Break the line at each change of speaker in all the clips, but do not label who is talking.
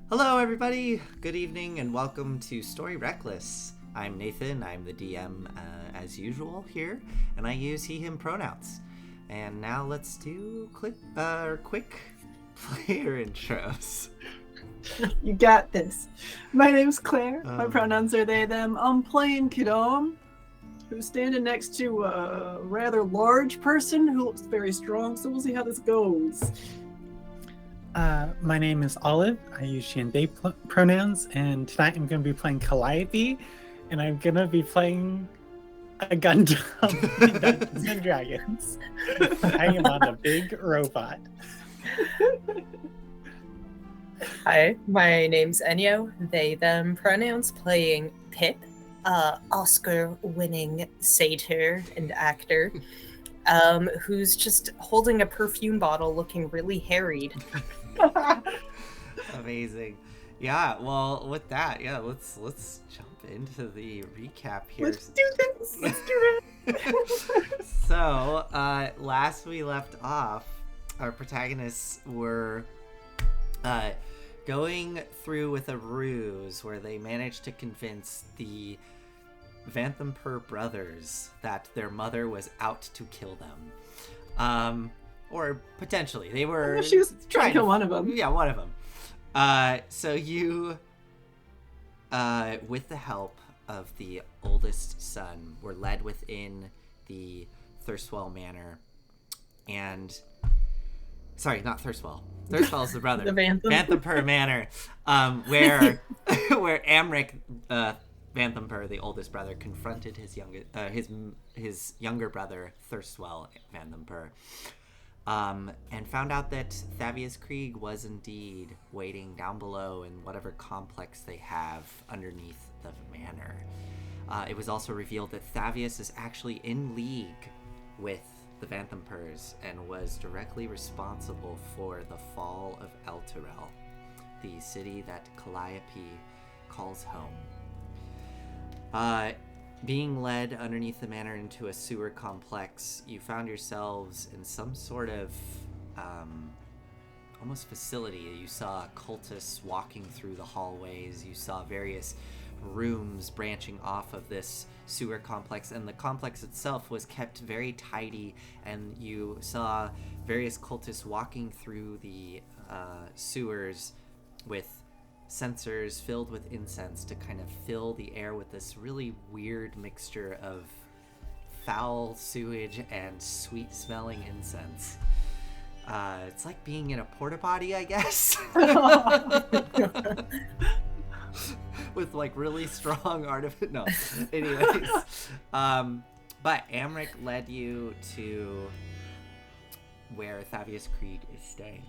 Hello, everybody. Good evening, and welcome to Story Reckless. I'm Nathan. I'm the DM as usual here, and I use he/him pronouns. And now let's do quick player intros.
You got this. My name's Claire. My pronouns are they, them. I'm playing Kidam, who's standing next to a rather large person who looks very strong, so we'll see how this goes.
My name is Olive. I use she and they pronouns, and tonight I'm going to be playing Calliope, and I'm going to be playing a Gundam in Dungeons and Dragons. I am on a big robot.
Hi, my name's Enyo. They, them pronouns, playing Pip, Oscar-winning satyr and actor, who's just holding a perfume bottle looking really harried.
Amazing. Yeah, well, with that, let's jump into the recap here.
Let's do this. Let's do it.
So, last we left off, our protagonists were going through with a ruse where they managed to convince the Vanthampur brothers that their mother was out to kill them. Or potentially. They were
She was trying to kill one of them.
Yeah, one of them. So you, with the help of the oldest son, were led within the Thirstwell Manor. And... Sorry, not Thirstwell. Thirstwell is the brother.
The
Vanthampur Manor, where Amric Vanthampur, the oldest brother, confronted his younger brother Thirstwell Vanthampur, and found out that Thavius Krieg was indeed waiting down below in whatever complex they have underneath the manor. It was also revealed that Thavius is actually in league with the Vanthampurs and was directly responsible for the fall of Elturel, the city that Calliope calls home. Being led underneath the manor into a sewer complex, you found yourselves in some sort of almost facility. You saw cultists walking through the hallways. You saw various rooms branching off of this sewer complex, and the complex itself was kept very tidy, and you saw various cultists walking through the sewers with sensors filled with incense to kind of fill the air with this really weird mixture of foul sewage and sweet smelling incense. It's like being in a porta potty, I guess. With like really strong no. Anyways, but Amric led you to where Thavius Krieg is staying.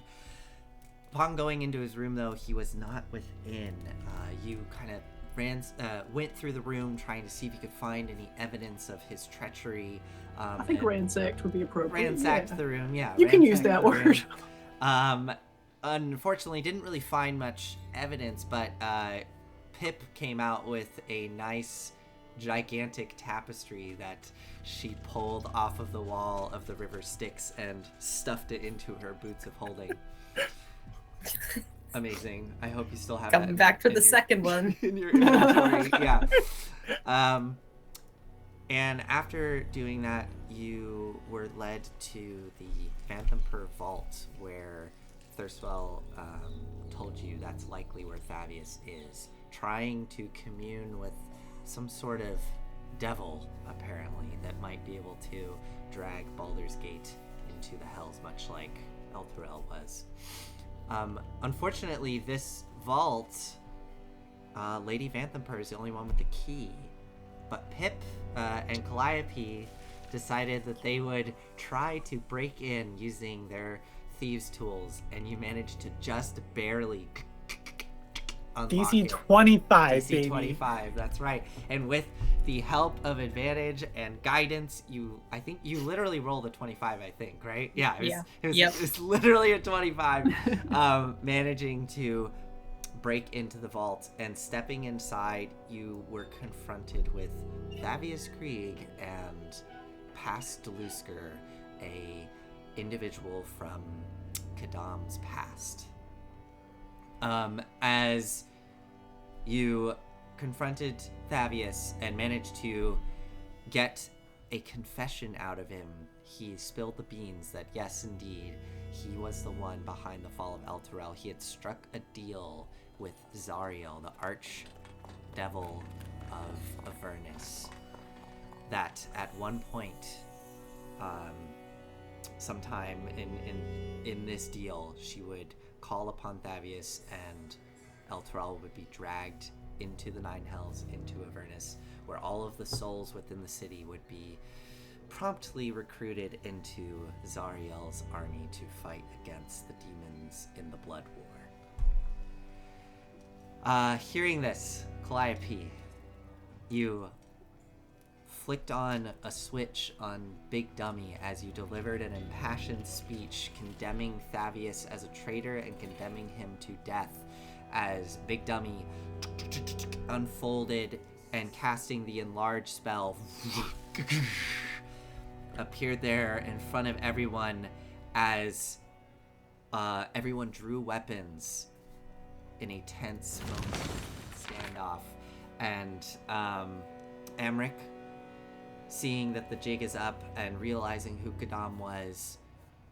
Upon going into his room, though, he was not within. You kind of went through the room trying to see if you could find any evidence of his treachery.
I think ransacked would be appropriate.
Ransacked the room, yeah.
You can use that word.
Unfortunately, didn't really find much evidence, but Pip came out with a nice, gigantic tapestry that she pulled off of the wall of the River Styx and stuffed it into her boots of holding. Amazing. I hope you still have
Coming back for the second one.
In your inventory, yeah. And after doing that, you were led to the Vanthampur Vault, where Thirstwell told you that's likely where Thavius is, trying to commune with some sort of devil, apparently, that might be able to drag Baldur's Gate into the Hells, much like Elturel was. Unfortunately, this vault, Lady Vanthampur is the only one with the key, but Pip and Calliope decided that they would try to break in using their thieves' tools, and you managed to just barely unlock
DC
it.
25,
DC
baby.
25, that's right. And with the help of advantage and guidance, I think you literally rolled a 25, I think, right? Yeah, it was literally a 25. Managing to break into the vault, and stepping inside, you were confronted with Thavius Krieg and Past Delusker, a individual from Kadam's past. as you confronted Thavius and managed to get a confession out of him. He spilled the beans that, yes, indeed, he was the one behind the fall of Elturel. He had struck a deal with Zariel, the arch-devil of Avernus, that at one point, sometime in this deal, she would call upon Thavius and Elturel would be dragged into the Nine Hells, into Avernus, where all of the souls within the city would be promptly recruited into Zariel's army to fight against the demons in the Blood War. Hearing this, Calliope, you flicked on a switch on Big Dummy as you delivered an impassioned speech condemning Thavius as a traitor and condemning him to death, as Big Dummy unfolded and casting the enlarged spell appeared there in front of everyone as everyone drew weapons in a tense moment standoff. And Amric, seeing that the jig is up and realizing who Kadam was,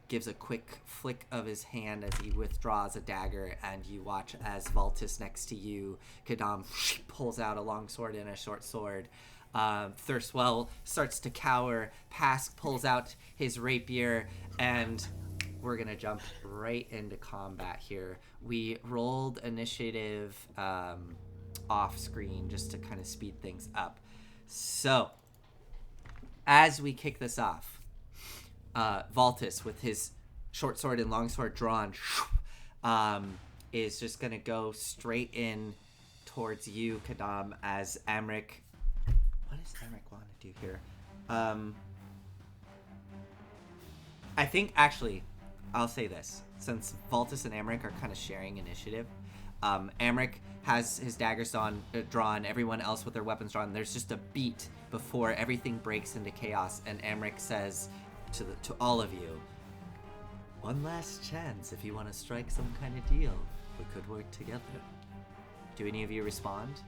gives a quick flick of his hand as he withdraws a dagger, and you watch as Valtis next to you, Kadam, pulls out a long sword and a short sword. Thurstwell starts to cower. Pask pulls out his rapier, and we're gonna jump right into combat here. We rolled initiative off screen just to kind of speed things up. So, as we kick this off, Valtis, with his short sword and long sword drawn, is just gonna go straight in towards you, Kadam, as Amric. What does Amric want to do here? I think, actually, I'll say this. Since Valtis and Amric are kind of sharing initiative, Amric has his daggers drawn, everyone else with their weapons drawn. There's just a beat before everything breaks into chaos, and Amric says to all of you, one last chance if you want to strike some kind of deal. We could work together. Do any of you respond?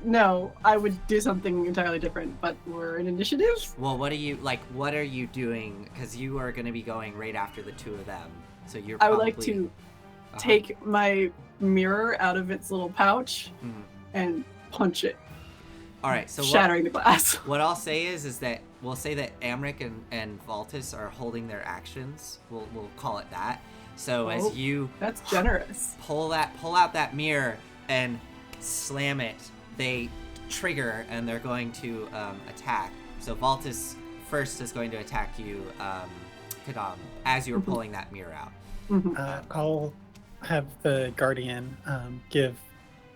No, I would do something entirely different, but we're in initiative?
Well, what are you doing? Because you are going to be going right after the two of them. So you're
I
probably...
would like to take my mirror out of its little pouch and punch it.
All right, so
shattering the glass.
What I'll say is that we'll say that Amric and Valtis are holding their actions. We'll call it that. So as you
that's generous.
Pull out that mirror and slam it, they trigger and they're going to attack. So Valtis first is going to attack you, Kadam, as you're pulling that mirror out.
I'll have the Guardian give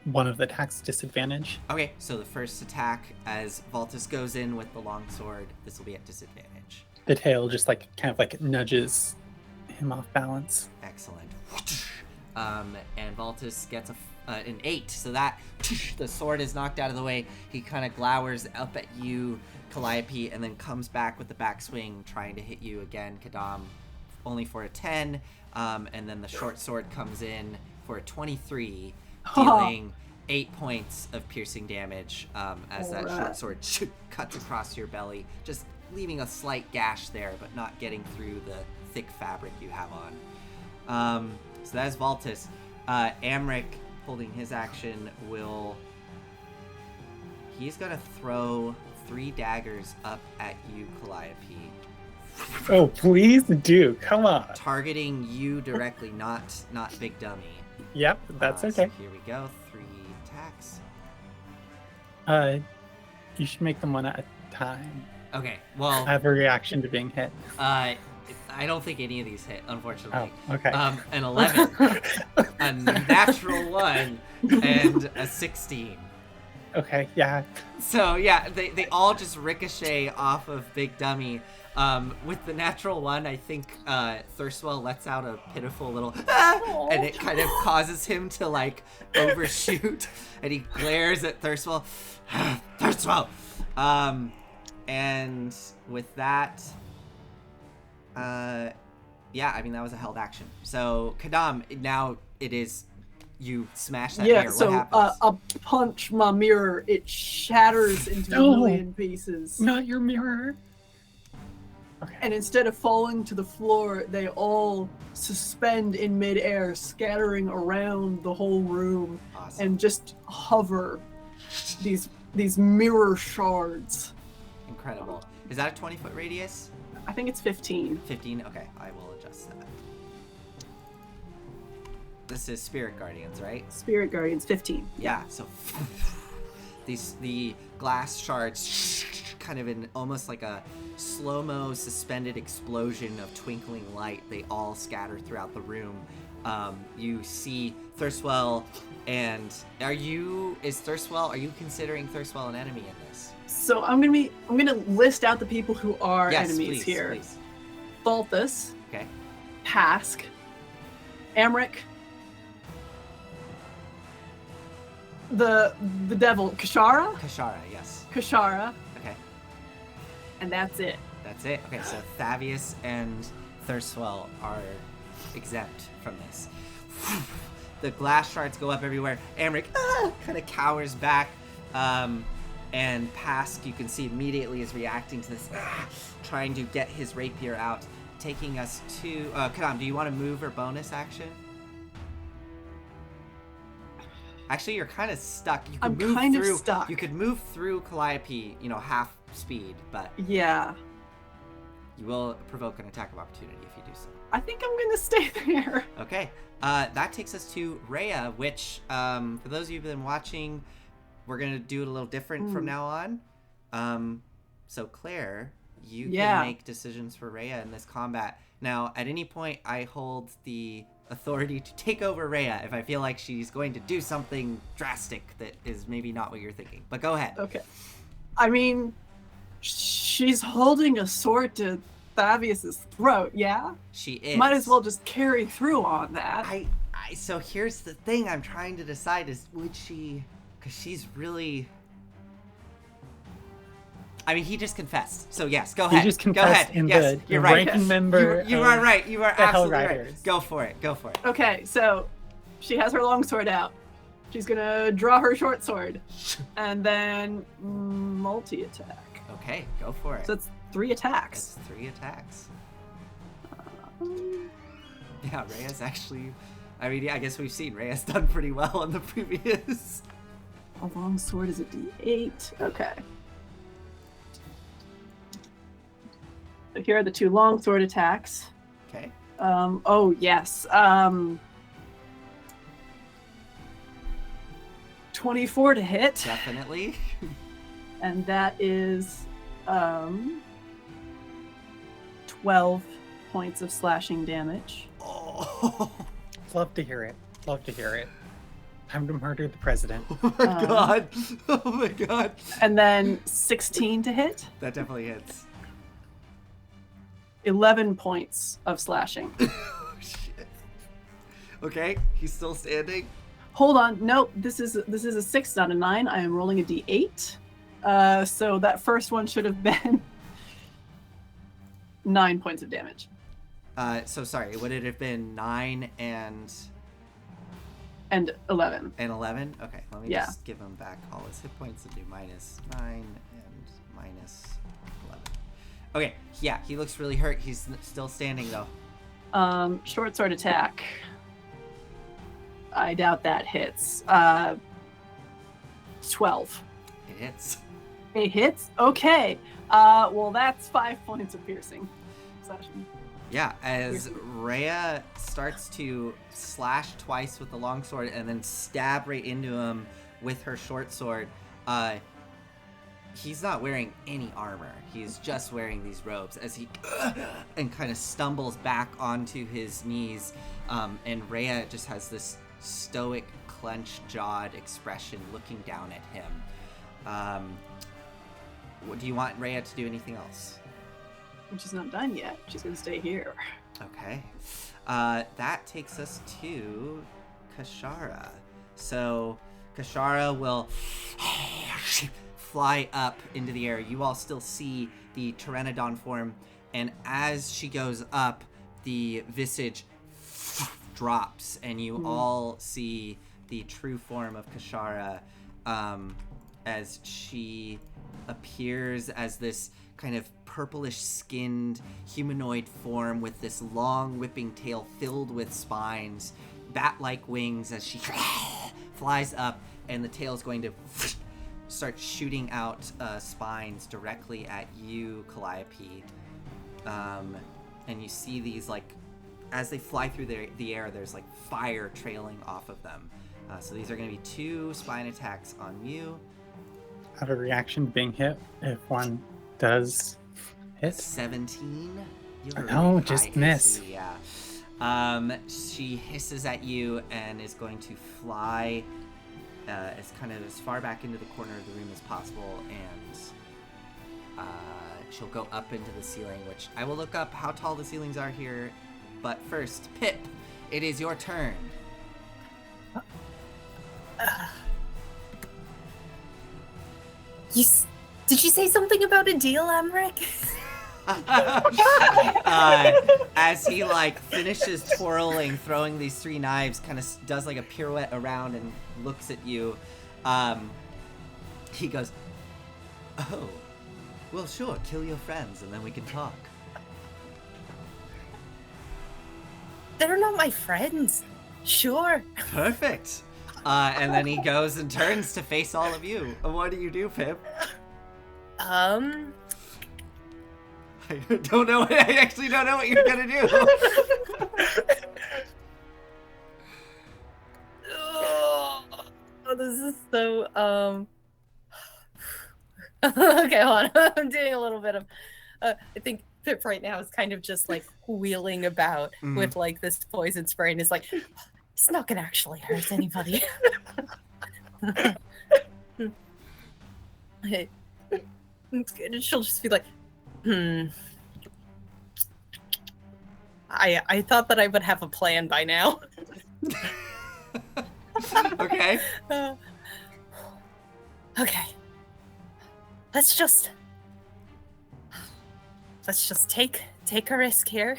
one of the attacks disadvantage.
Okay, so the first attack, as Valtis goes in with the longsword, this will be at disadvantage.
The tail just kind of nudges him off balance.
Excellent. And Valtis gets an 8, so that the sword is knocked out of the way. He kind of glowers up at you, Calliope, and then comes back with the backswing, trying to hit you again, Kadam, only for a 10. And then the short sword comes in for a 23, dealing 8 points of piercing damage as that short sword cuts across your belly, just leaving a slight gash there, but not getting through the thick fabric you have on. So that is Valtis. Amric, holding his action, he's gonna throw 3 daggers up at you, Calliope.
Oh, please do. Come on.
Targeting you directly, not Big Dummy.
Yep, that's okay.
So here we go. 3 attacks.
You should make them one at a time.
Okay, well...
I have a reaction to being hit.
I don't think any of these hit, unfortunately.
Oh, okay.
An 11, a natural 1, and a 16.
Okay, yeah.
So, yeah, they all just ricochet off of Big Dummy. With the natural 1, I think Thurstwell lets out a pitiful little and it kind of causes him to overshoot, and he glares at Thurstwell. Thurstwell! And with that, Yeah, I mean, that was a held action. So, Kadam, now it is you smash that
Yeah,
mirror.
so
what happens?
I punch my mirror. It shatters into a
No.
million pieces.
Not your mirror. Okay.
And instead of falling to the floor, they all suspend in midair, scattering around the whole room
Awesome.
and just hover. These mirror shards.
Incredible. Is that a 20-foot radius?
I think it's 15.
15? Okay, I will adjust that. This is Spirit Guardians, right?
Spirit Guardians, 15.
Yeah, so the glass shards kind of in almost like a slow-mo suspended explosion of twinkling light. They all scatter throughout the room. You see Thirstwell, and are you considering Thirstwell an enemy in this?
So I'm gonna list out the people who are
Yes,
enemies
please,
here.
please.
Balthus,
Okay.
Pask, Amric, the devil, Kashara,
Yes.
Kashara,
Okay.
and that's it.
That's it. Okay, so Thavius and Thirstwell are exempt from this. The glass shards go up everywhere. Amric kind of cowers back. And Pask, you can see immediately is reacting to this, trying to get his rapier out. Taking us to... Kadam, do you want to move or bonus action? Actually, you're kind of stuck. You could
I'm
move
kind of
through,
stuck.
You could move through Calliope, half speed, but
Yeah,
you will provoke an attack of opportunity if you do so.
I think I'm gonna stay there.
Okay, that takes us to Rhea, which, for those of you who've been watching, we're going to do it a little different from now on. So Claire, you can make decisions for Rhea in this combat. Now, at any point, I hold the authority to take over Rhea if I feel like she's going to do something drastic that is maybe not what you're thinking. But go ahead.
Okay. I mean, she's holding a sword to Thavius's throat, yeah?
She is.
Might as well just carry through on that.
So here's the thing I'm trying to decide is, would she... Because she's really... I mean, he just confessed. So yes, go ahead.
He just
go
confessed
ahead.
in
Yes,
the
you're right.
ranking member.
You are right. You are
the Hell
absolutely right.
Riders.
Go for it. Go for it.
Okay, so she has her longsword out. She's gonna draw her short sword. And then multi-attack.
Okay, go for it.
So it's 3 attacks.
That's 3 attacks. Yeah, Rhea's actually... I mean, yeah, I guess we've seen Rhea's done pretty well in the previous...
A long sword is a d8. Okay. So here are the 2 longsword attacks.
Okay.
Oh yes. 24 to hit,
Definitely.
and that is 12 points of slashing damage.
Oh,
Love to hear it. Love to hear it. Time to murder the president.
oh my god. Oh my god.
And then 16 to hit,
That definitely hits.
11 points of slashing.
Oh, shit. Okay, he's still standing.
Hold on, nope. This is a 6, not a 9. I am rolling a d8. So that first one should have been 9 points of damage.
So sorry, would it have been 9 and
And 11.
11? Okay, let me
Yeah.
just give him back all his hit points and do -9 and -11. Okay, yeah, he looks really hurt. He's still standing though.
Short sword attack. I doubt that hits. 12.
It hits.
It hits? Okay. Well, that's 5 points of piercing. Slashing.
Yeah, as Rhea starts to slash twice with the longsword and then stab right into him with her short sword, he's not wearing any armor. He's just wearing these robes as he and kind of stumbles back onto his knees. And Rhea just has this stoic, clenched-jawed expression looking down at him. Do you want Rhea to do anything else?
She's not done yet. She's going to stay here.
Okay. That takes us to Kashara. So Kashara will fly up into the air. You all still see the Pteranodon form, and as she goes up, the visage drops, and you all see the true form of Kashara as she appears as this kind of purplish skinned humanoid form with this long whipping tail filled with spines, bat-like wings as she flies up, and the tail is going to start shooting out spines directly at you, Calliope. And you see these, like, as they fly through the air, there's like fire trailing off of them. So these are going to be 2 spine attacks on you.
Have a reaction to being hit if one does hit.
17. You have a
No,
really
just
high
miss.
AC, yeah. She hisses at you and is going to fly as kind of as far back into the corner of the room as possible, and she'll go up into the ceiling, which I will look up how tall the ceilings are here. But first, Pip, it is your turn.
Did you say something about a deal, Amric?
As he like finishes twirling, throwing these 3 knives, kind of does like a pirouette around and looks at you, he goes, "Oh, well, sure, kill your friends and then we can talk."
They're not my friends. Sure.
Perfect. And then he goes and turns to face all of you. What do you do, Pip? I don't know. I actually don't know what you're gonna do.
Oh, this is so okay, hold on. I'm doing a little bit of I think Pip right now is kind of just like wheeling about with like this poison spray, and is like, it's not gonna actually hurt anybody. Hey, it's good. And she'll just be like, I thought that I would have a plan by now.
Okay.
Okay. Let's just take a risk here.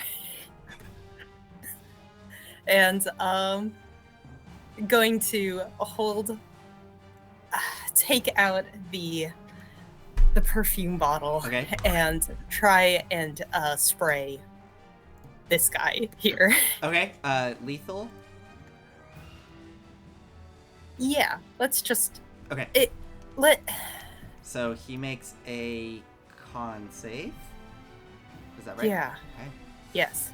And going to take out the perfume bottle,
Okay.
and try and spray this guy here.
Okay. Lethal.
Yeah, let's just
Okay.
let
So he makes a con save. Is that right?
Yeah.
Okay.
Yes.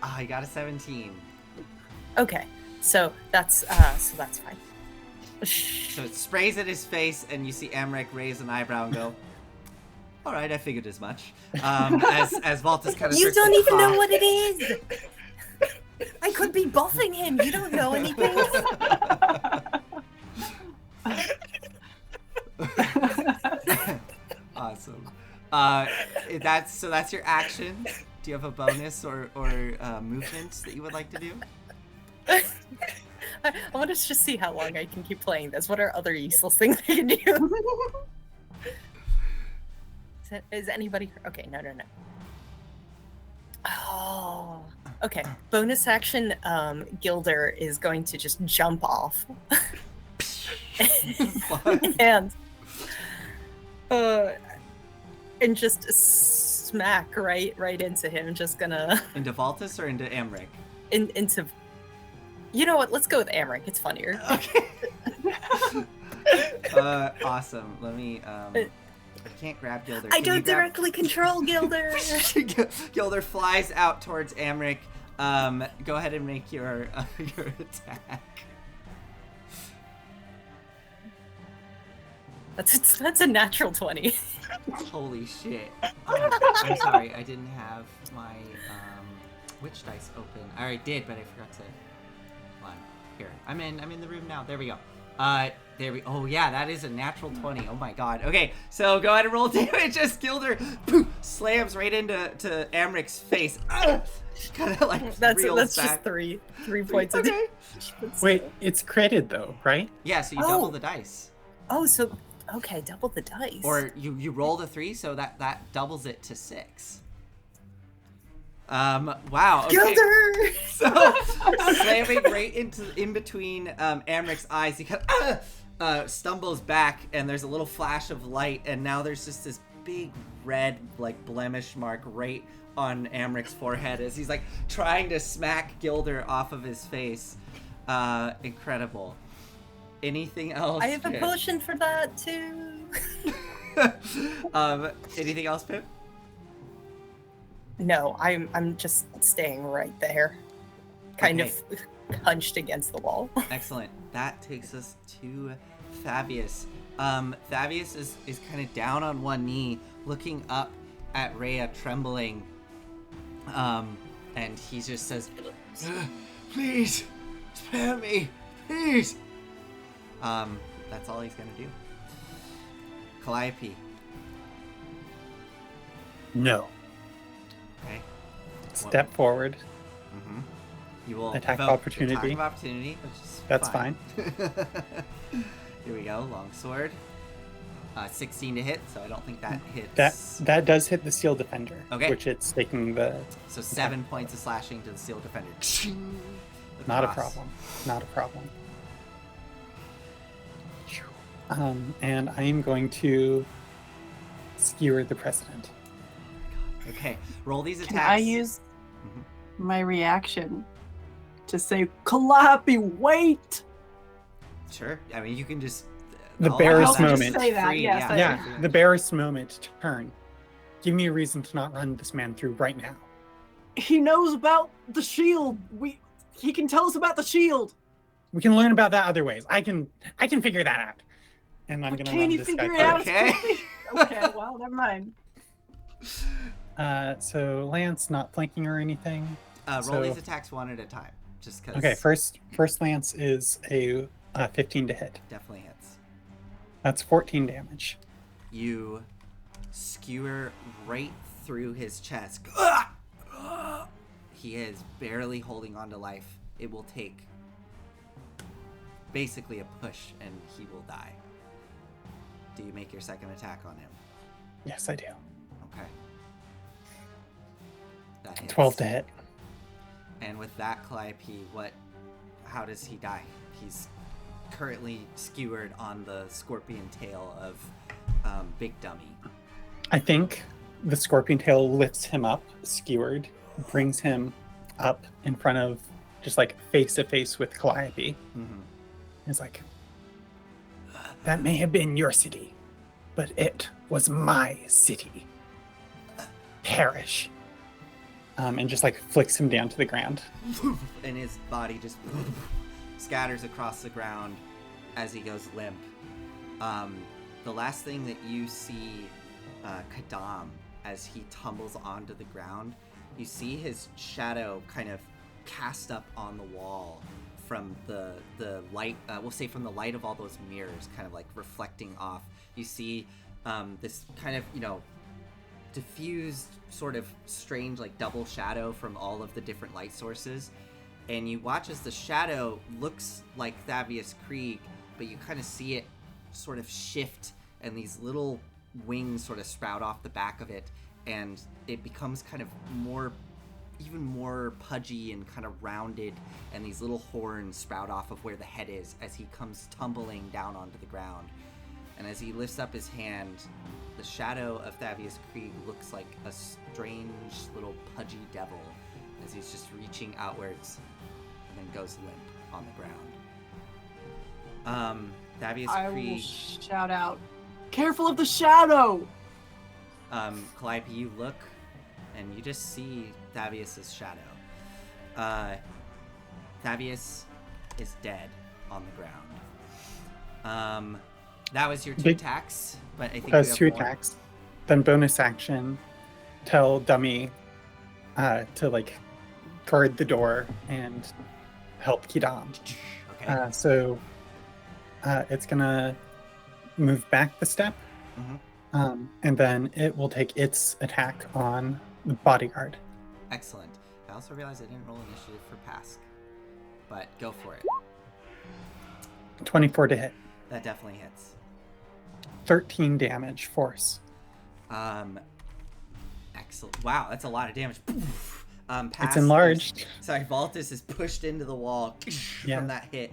Ah, he got a 17.
Okay. So that's fine.
So it sprays at his face, and you see Amric raise an eyebrow and go, "All right, I figured as much." As Valtus kind of
You
starts
don't
to
even know
cough.
what it is. I could be buffing him. You don't know anything.
Awesome. That's your action. Do you have a bonus or movement that you would like to do?
I want to just see how long I can keep playing this. What are other useless things I can do? Is anybody... Okay, no. Oh, okay. Bonus action, Gilder is going to just jump off. and just smack right into him. Just gonna...
Into Valtus or into Amric?
Into... You know what? Let's go with Amric. It's funnier.
Okay. Awesome. Let me. I can't grab Gilder.
I
Can you
don't
grab-
directly control Gilder.
Gilder flies out towards Amric. Go ahead and make your attack.
That's a natural 20.
Holy shit. I'm sorry. I didn't have my witch dice open. I already did, but I forgot to. Hold on. Here. I'm in the room now. There we go. Oh yeah, that is a natural 20. Oh my god. Okay, so go ahead and roll damage as Gilder slams right into Amric's face. Kind of like
That's
reels
just
back.
three points of
Okay.
damage.
Wait, it's critted though, right?
Yeah, so you
Oh.
double the dice.
Oh, so okay, double the dice.
Or you roll the 3, so that doubles it to 6. Wow. Okay.
Gilder!
So slamming right in between Amric's eyes, he kind of stumbles back, and there's a little flash of light, and now there's just this big red like blemish mark right on Amric's forehead as he's like trying to smack Gilder off of his face. Incredible. Anything else?
I have a
Pip?
potion for that too.
Anything else, Pip?
No, I'm just staying right there, kind
Okay.
of hunched against the wall.
Excellent. That takes us to Fabius. Fabius is kind of down on one knee, looking up at Rhea, trembling. And he just says, "Please, spare me, please." That's all he's gonna do. Calliope.
No.
Okay.
Step forward.
Mm-hmm. You will
Attack
invoke
opportunity.
Attack of opportunity, which is
That's
fine. Here we go. Longsword. 16 to hit, so I don't think that hits.
That does hit the Seal Defender.
Okay.
Which it's taking the.
So 7 points of slashing to the Seal Defender.
Not a
Across.
problem. Not a problem. And I am going to skewer the President.
Okay, roll these attacks.
Can I use
Mhm.
my reaction to say, Calliope, wait!
Sure. I mean, you can just.
The
all
barest
of that is
moment.
Say that,
free,
yes,
yeah.
I-
Yeah, the barest moment to turn. Give me a reason to not run this man through right now.
He knows about the shield. He can tell us about the shield.
We can learn about that other ways. I can figure that out. And I'm
But
gonna
can
run
you
this
figure
guy
it out?
through.
Okay.
Okay, well, never mind.
So Lance not flanking or anything.
Roll
So-
these attacks one at a time, just because.
Okay, first Lance is a 15 to hit.
Definitely hits.
That's 14 damage.
You skewer right through his chest. He is barely holding on to life. It will take basically a push and he will die. Do you make your second attack on him?
Yes, I do.
Okay. That hits.
12 to hit.
And with that, Calliope, how does he die? He's currently skewered on the scorpion tail of Big Dummy.
I think the scorpion tail lifts him up, skewered, brings him up in front of, just like face to face with Calliope.
Mm-hmm.
He's like, that may have been your city, but it was my city. Perish. And just like flicks him down to the ground.
And his body just scatters across the ground as he goes limp. The last thing that you see Kadam as he tumbles onto the ground, you see his shadow kind of cast up on the wall from the light, we'll say from the light of all those mirrors, kind of like reflecting off. You see this kind of, diffused sort of strange like double shadow from all of the different light sources, and you watch as the shadow looks like Thavius Krieg, but you kind of see it sort of shift and these little wings sort of sprout off the back of it, and it becomes kind of even more pudgy and kind of rounded, and these little horns sprout off of where the head is as he comes tumbling down onto the ground. And as he lifts up his hand, the shadow of Thavius Krieg looks like a strange little pudgy devil as he's just reaching outwards and then goes limp on the ground. Thavius
I will
Krieg,
shout out, careful of the shadow!
Calliope, you look and you just see Thavius's shadow. Thavius is dead on the ground. That was your two
Big-
attacks, but I think
Does
you have
2
more.
attacks. Then bonus action, tell Dummy to like guard the door and help Kidam.
Okay.
So it's gonna move back the step,
Mhm.
and then it will take its attack on the bodyguard.
Excellent. I also realized I didn't roll initiative for Pask, but go for it.
24 to hit,
That definitely hits.
13 damage force.
Excellent. Wow, that's a lot of damage. Pass
It's enlarged.
Sorry, Valtis is pushed into the wall
Yeah.
from that hit.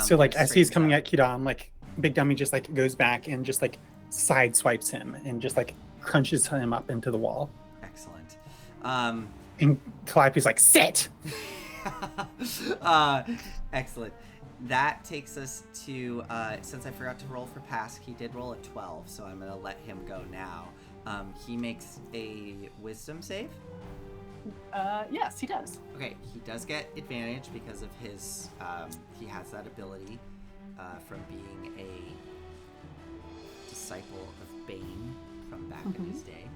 So like as he's
straightens
coming
up.
at Kidam, like Big Dummy just like goes back and just like side swipes him and just like crunches him up into the wall.
Excellent.
And Calliope's like, sit!
Excellent. That takes us to, since I forgot to roll for Pask, he did roll a 12, so I'm going to let him go now. He makes a wisdom save.
Yes, he does.
Okay, he does get advantage because of his, he has that ability from being a disciple of Bane from back in his day.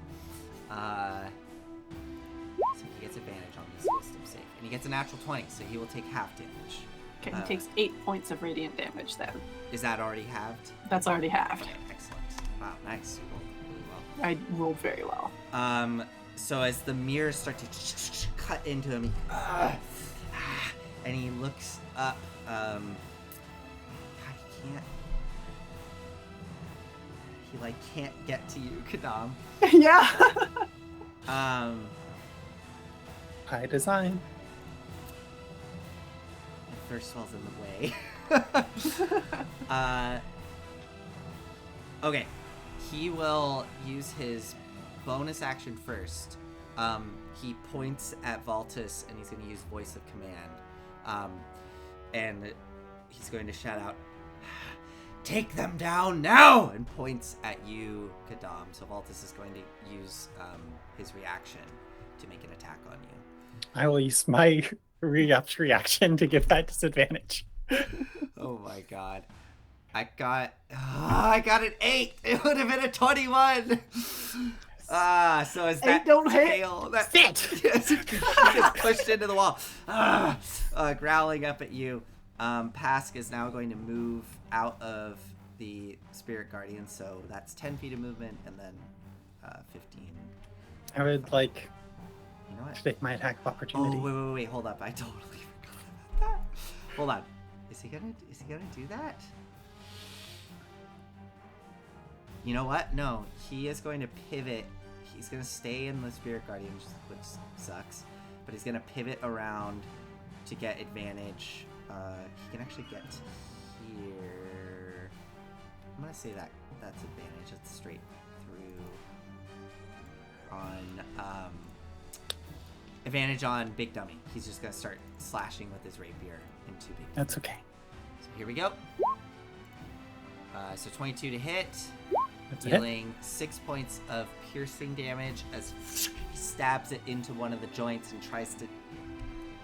So he gets advantage on this wisdom save. And he gets a natural 20, so he will take half damage.
Okay, he takes 8 points of radiant damage then.
Is that already halved?
That's already halved.
Okay, excellent. Wow, nice. You rolled really well.
I rolled very well.
So as the mirrors start to cut into him, and he looks up, God, he can't get to you, Kadam.
Yeah.
High design.
Thirstwell's in the way. Okay, he will use his bonus action first. He points at Valtis and he's going to use Voice of Command. And he's going to shout out, "Take them down now!" and points at you, Kadam. So Valtis is going to use his reaction to make an attack on you.
I will use my reaction to give that disadvantage.
Oh my god. I got an 8. It would have been a 21. So as that
don't hit.
tail that
Sit!
he gets pushed into the wall, growling up at you. Pask is now going to move out of the Spirit Guardian, so that's 10 feet of movement and then 15.
I would like
You know what?
to take my attack of
Oh
opportunity.
wait, hold up! I totally forgot about that. Hold on. Is he gonna do that? You know what? No, he is going to pivot. He's gonna stay in the Spirit Guardian, which sucks, but he's gonna pivot around to get advantage. He can actually get here. I'm gonna say that's advantage. It's straight through on advantage on Big Dummy. He's just gonna start slashing with his rapier into Big Dummy.
That's okay.
So here we go. So 22 to hit,
That's it.
dealing 6 points of piercing damage as he stabs it into one of the joints and tries to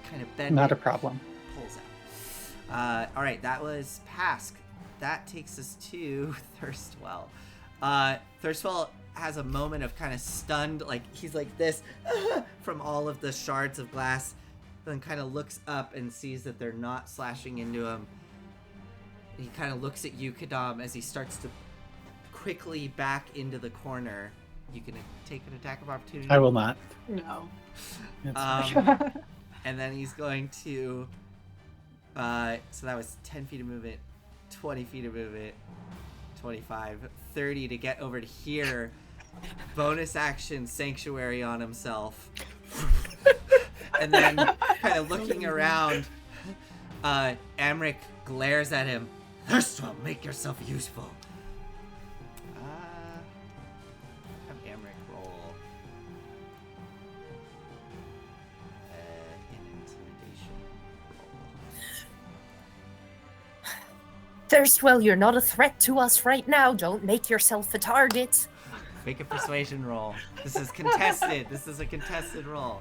kind of bend
Not
it,
a problem.
pulls out. All right, that was Pask. That takes us to Thirstwell. Thirstwell has a moment of kind of stunned, like he's like this from all of the shards of glass, then kind of looks up and sees that they're not slashing into him. He kind of looks at you, Kadam, as he starts to quickly back into the corner. You can take an attack of opportunity.
I will not.
No.
That's
And then he's going to so that was 10 feet of movement, 20 feet of movement, 25, 30 to get over to here. Bonus action Sanctuary on himself. And then kind of looking around, Amric glares at him. Thirstwell, make yourself useful. Have Amric roll an intimidation roll.
Thirstwell, you're not a threat to us right now. Don't make yourself a target.
Make a persuasion roll. This is contested. This is a contested roll.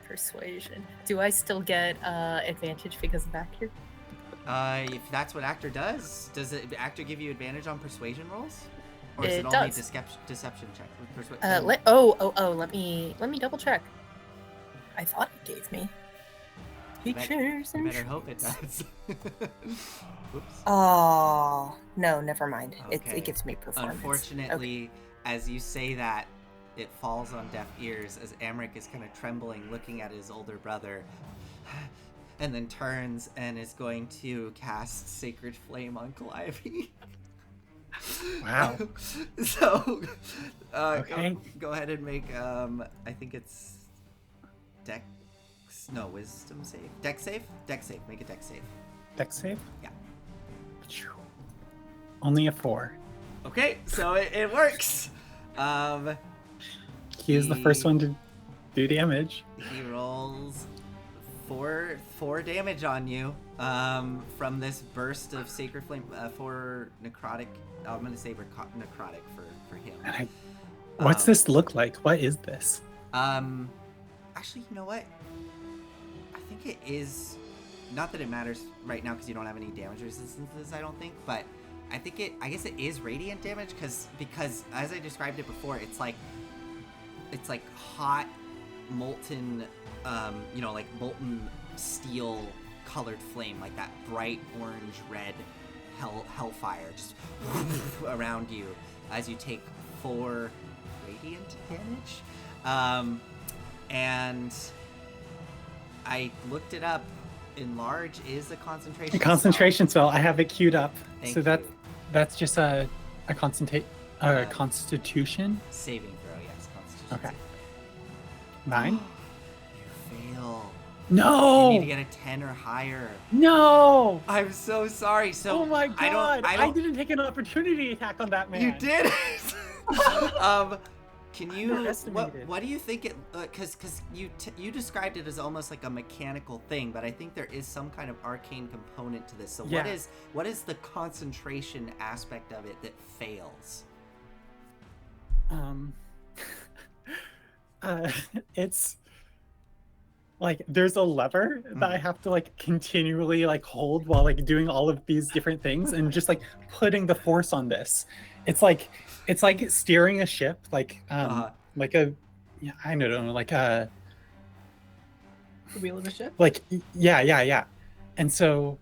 Persuasion. Do I still get advantage because I'm back here?
If that's what Actor does the Actor give you advantage on persuasion rolls? Or is
It
it only
does.
deception check?
Let me double check. I thought it gave me. Pictures
You
and
better hope it does. Oops.
Oh no, never mind.
Okay.
It gives me performance.
Unfortunately, as you say that, it falls on deaf ears as Amric is kind of trembling, looking at his older brother, and then turns and is going to cast Sacred Flame on Calliope.
Wow.
So,
Okay.
go ahead and make, I think it's Dex, no, Wisdom save. Dex save? Dex save. Make a Dex save.
Dex save?
Yeah.
Only a 4.
Okay, so it works.
He is the first one to do damage.
He rolls four damage on you from this burst of Sacred Flame, 4 necrotic. I'm going to say necrotic for him.
And what's this look like? What is this?
Actually, you know what? I think it is, not that it matters right now because you don't have any damage resistances, I don't think, but I guess it is radiant damage because as I described it before, it's like hot molten, like molten steel colored flame, like that bright orange red hellfire just around you as you take 4 radiant damage. And I looked it up. Enlarge is a concentration.
A concentration spell. I have it queued up.
Thank
So
you.
that's just a constitution.
Saving throw, yes. Constitution
Okay.
saving
9.
throw. You fail.
No.
You need to get a 10 or higher.
No.
I'm so sorry. So
Oh my god!
I don't.
didn't take an opportunity attack on that man.
You did. Can you?
Underestimated.
What do you think it? Because you described it as almost like a mechanical thing, but I think there is some kind of arcane component to this. So
Yeah.
what is the concentration aspect of it that fails?
It's like there's a lever that I have to like continually like hold while like doing all of these different things and just like putting the force on this. It's like steering a ship, like like a, yeah, I don't know, like a,
The wheel of a ship.
like yeah. And so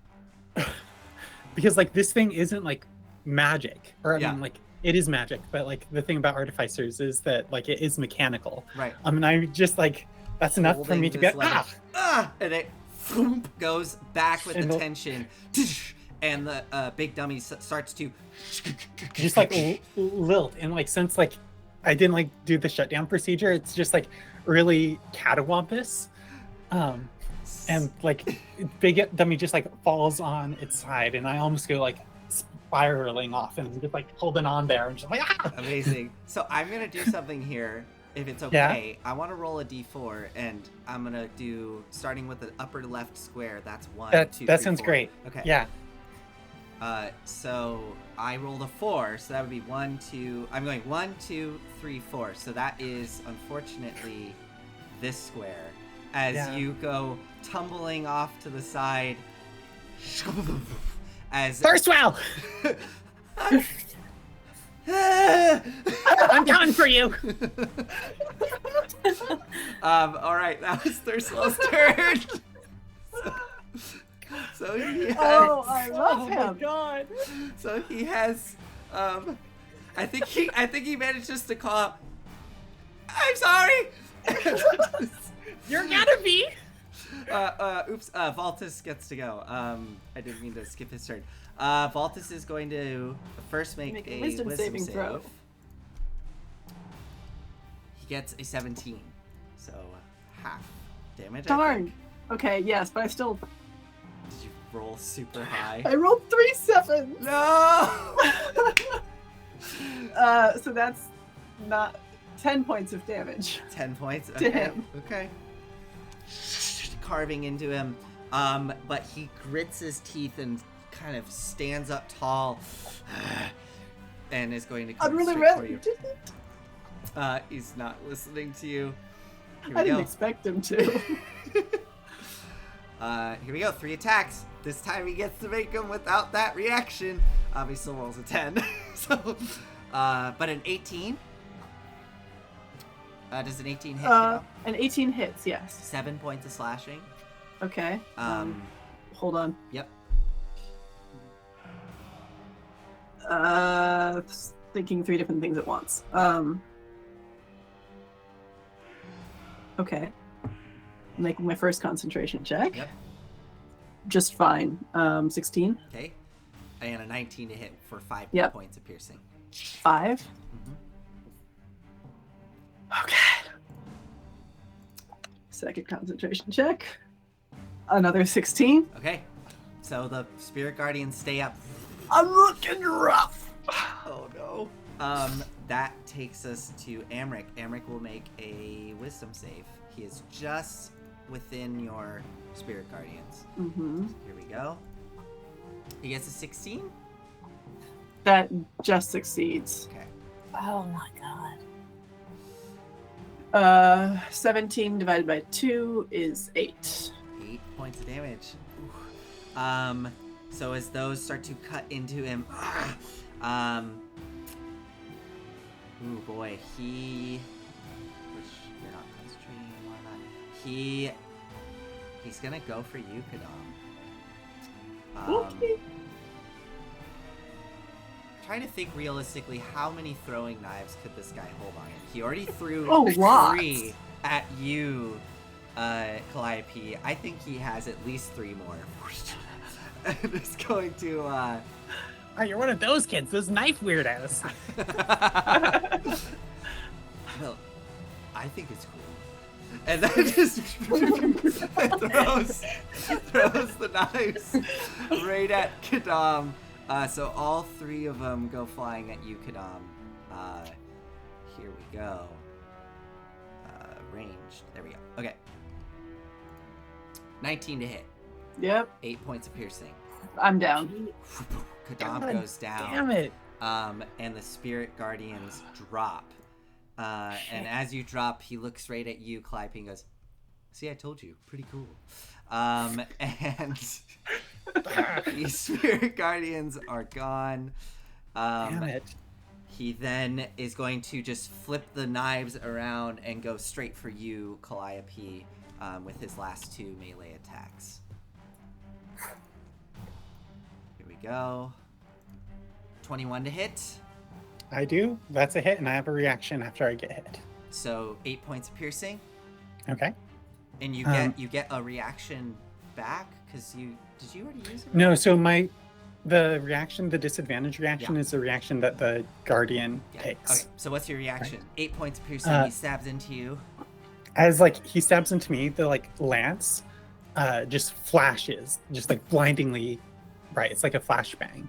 because like this thing isn't like magic, or I
Yeah.
mean like it is magic, but like the thing about artificers is that like it is mechanical.
Right.
And I just like that's enough for me to
Holding
get
this lever. And it thump, goes back with
And
the
the-
tension, and the big dummy starts to
just like lilt. And like since like I didn't like do the shutdown procedure, it's just like really catawampus. And like big dummy just like falls on its side, and I almost go like spiraling off and just like holding on there and just like
Amazing. So I'm gonna do something here, if it's okay. I want to roll a d4, and I'm gonna do, starting with the upper left square. That's 1, 2,
that
3,
sounds
4.
great.
Okay.
Yeah.
So I rolled a 4, so that would be 1, 2. I'm going 1, 2, 3, 4. So that is unfortunately this square. As
Yeah.
you go tumbling off to the side. As
First well, I'm coming for you.
All right, that was Thurslow's turn. So he has,
Oh, I love
Oh my
him.
god.
so he has, I think he managed just to call out, "I'm sorry."
You're gonna be.
Oops. Valtis gets to go. I didn't mean to skip his turn. Valtis is going to first make a wisdom saving
throw.
He gets a 17, so half damage. I
Darn.
think.
Okay, yes, but I still.
Did you roll super high?
I rolled 3 sevens.
No.
So that's not 10 points of damage.
10 points
To him.
Okay. Carving into him, but he grits his teeth and kind of stands up tall, and is going to
I'd
come
really
straight for
rather
you.
you didn't.
He's not listening to you. Here
I
we
didn't
go.
expect him to.
Here we go. 3 attacks. This time he gets to make them without that reaction. Obviously rolls a 10. So, but an 18. Does an 18 hit?
An 18 hits, yes.
7 points of slashing.
Okay. Hold on.
Yep.
Thinking 3 different things at once. Okay. Making my first concentration check.
Yep.
Just fine. 16.
Okay. and a 19 to hit for 5
Yep.
points of piercing.
5.
Mhm.
Okay. Second concentration check. Another 16.
Okay, so the spirit guardians stay up.
I'm looking rough.
Oh no. That takes us to Amric. Amric will make a wisdom save. He is just within your spirit guardians.
Mm-hmm.
Here we go. He gets a 16.
That just succeeds.
Okay.
Oh my god.
17 divided by 2 is 8.
8 points of damage. So as those start to cut into him, ooh boy, which you're not concentrating anymore on that. He's gonna go for you, Kadam.
Okay.
Trying to think realistically, how many throwing knives could this guy hold on him? He already threw
Oh, lots.
3 at you, Calliope. I think he has at least 3 more. And it's going to,
Oh, you're one of those kids, those knife weirdos.
well, I think it's cool. And then just throws the knives right at Kadam. So all 3 of them go flying at you, Kadam. Here we go. Ranged. There we go. Okay. 19 to hit.
Yep.
8 points of piercing.
I'm down.
Kadam
God
goes down.
Damn it.
And the spirit guardians drop. And as you drop, he looks right at you, Calliope, and goes, "See, I told you. Pretty cool." And the spirit guardians are gone.
Damn it.
He then is going to just flip the knives around and go straight for you, Calliope, with his last 2 melee attacks. Here we go. 21 to hit.
I do. That's a hit, and I have a reaction after I get hit.
So 8 points of piercing,
Okay.
and you get a reaction back because did you already use it?
No, so the disadvantage reaction is the reaction that the guardian takes.
Okay. So what's your reaction? 8 points of piercing. He stabs into you.
As he stabs into me, the lance just flashes, just blindingly bright. It's like a flashbang.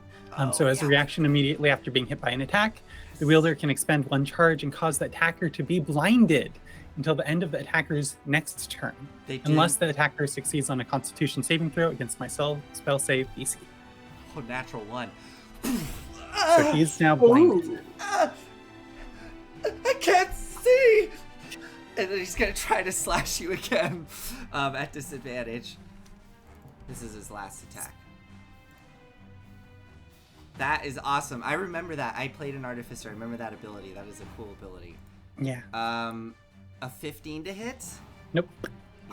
So as a reaction immediately after being hit by an attack, the wielder can expend 1 charge and cause the attacker to be blinded until the end of the attacker's next turn, unless the attacker succeeds on a Constitution saving throw against my spell save DC.
Oh, natural 1.
So he's now blinded.
Ooh.
I can't see. And then he's gonna try to slash you again at disadvantage. This is his last attack. That is awesome. I remember that. I played an artificer. I remember that ability. That is a cool ability.
Yeah.
A 15 to hit?
Nope.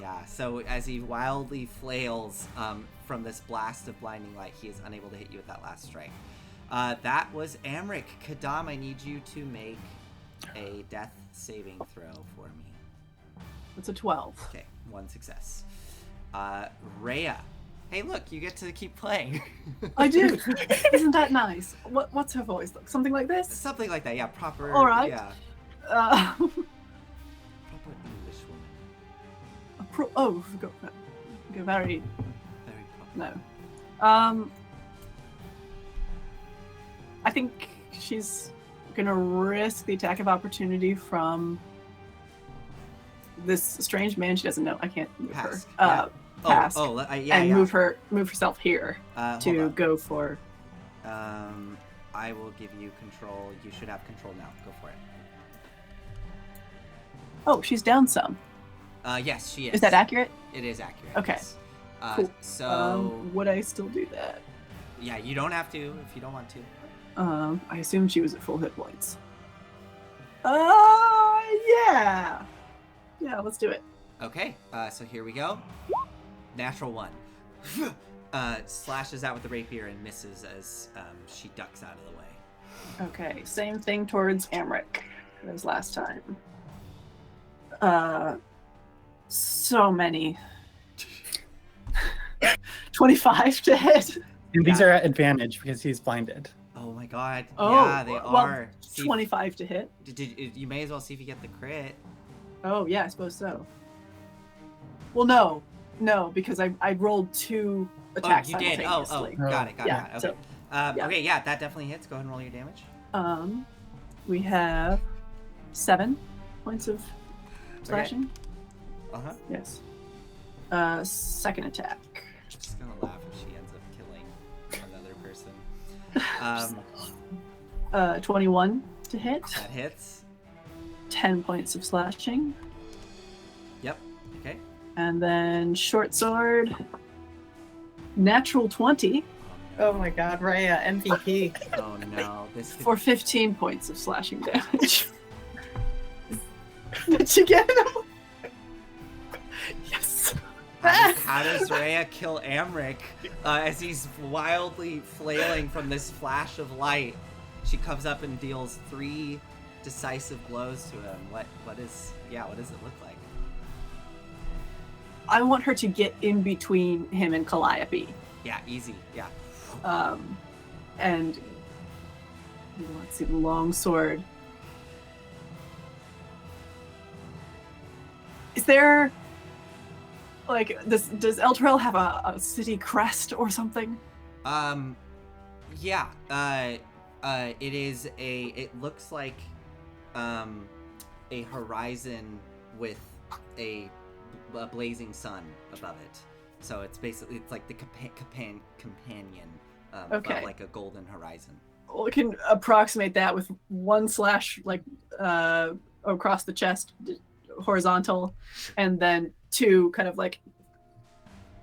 Yeah, so as he wildly flails from this blast of blinding light, he is unable to hit you with that last strike. That was Amric. Kadam, I need you to make a death saving throw for me.
It's a 12.
Okay, 1 success. Rhea. Hey, look, you get to keep playing.
I do. Isn't that nice? What's her voice? Something like this?
Something like that, yeah. Proper.
All right.
Yeah.
Uh,
Proper English woman.
I forgot that. Okay, very.
Very proper.
No. I think she's gonna risk the attack of opportunity from this strange man she doesn't know. I can't move
Pass.
her.
Yeah.
Pass.
Yeah,
and
yeah.
move herself here
Hold
to
on.
go for.
I will give you control. You should have control now. Go for it.
Oh, she's down some.
Yes, she is.
Is that accurate?
It is accurate.
Okay.
Yes.
Cool.
So,
Would I still do that?
yeah, you don't have to if you don't want to.
I assume she was at full hit points. Yeah. Yeah, let's do it.
Okay, so here we go. Natural 1. Slashes out with the rapier and misses as she ducks out of the way.
Okay, same thing towards Amric as last time. So many. 25 to hit.
And these
Yeah.
are at advantage because he's blinded.
Oh my god.
Oh,
yeah, they
well,
are. See,
25 to hit.
you may as well see if you get the crit.
Oh, yeah, I suppose so. Well, no, because I rolled 2 attacks
Oh, you did. Oh,
simultaneously.
got it.
Yeah,
Okay.
so- yeah.
Okay, yeah, that definitely hits. Go ahead and roll your damage.
We have 7 points of slashing.
Uh-huh.
Yes. Second attack.
Just gonna laugh if she ends up killing another person.
21 to hit.
That hits.
10 points of slashing.
Yep. Okay.
And then short sword. Natural 20
Oh my god, Rhea, MVP.
Oh no. This could
for 15 points of slashing damage. Did you get it? Yes.
How does Rhea kill Amric as he's wildly flailing from this flash of light? She comes up and deals 3 decisive blows to him. What does it look like?
I want her to get in between him and Calliope.
Yeah, easy. Yeah.
And let's see, the long sword. Is there like does Elturel have a city crest or something?
Yeah. It is it looks like a horizon with a blazing sun above it. So it's like the companion
Okay.
of like a golden horizon.
Well, we can approximate that with 1 slash like across the chest, horizontal, and then 2 kind of like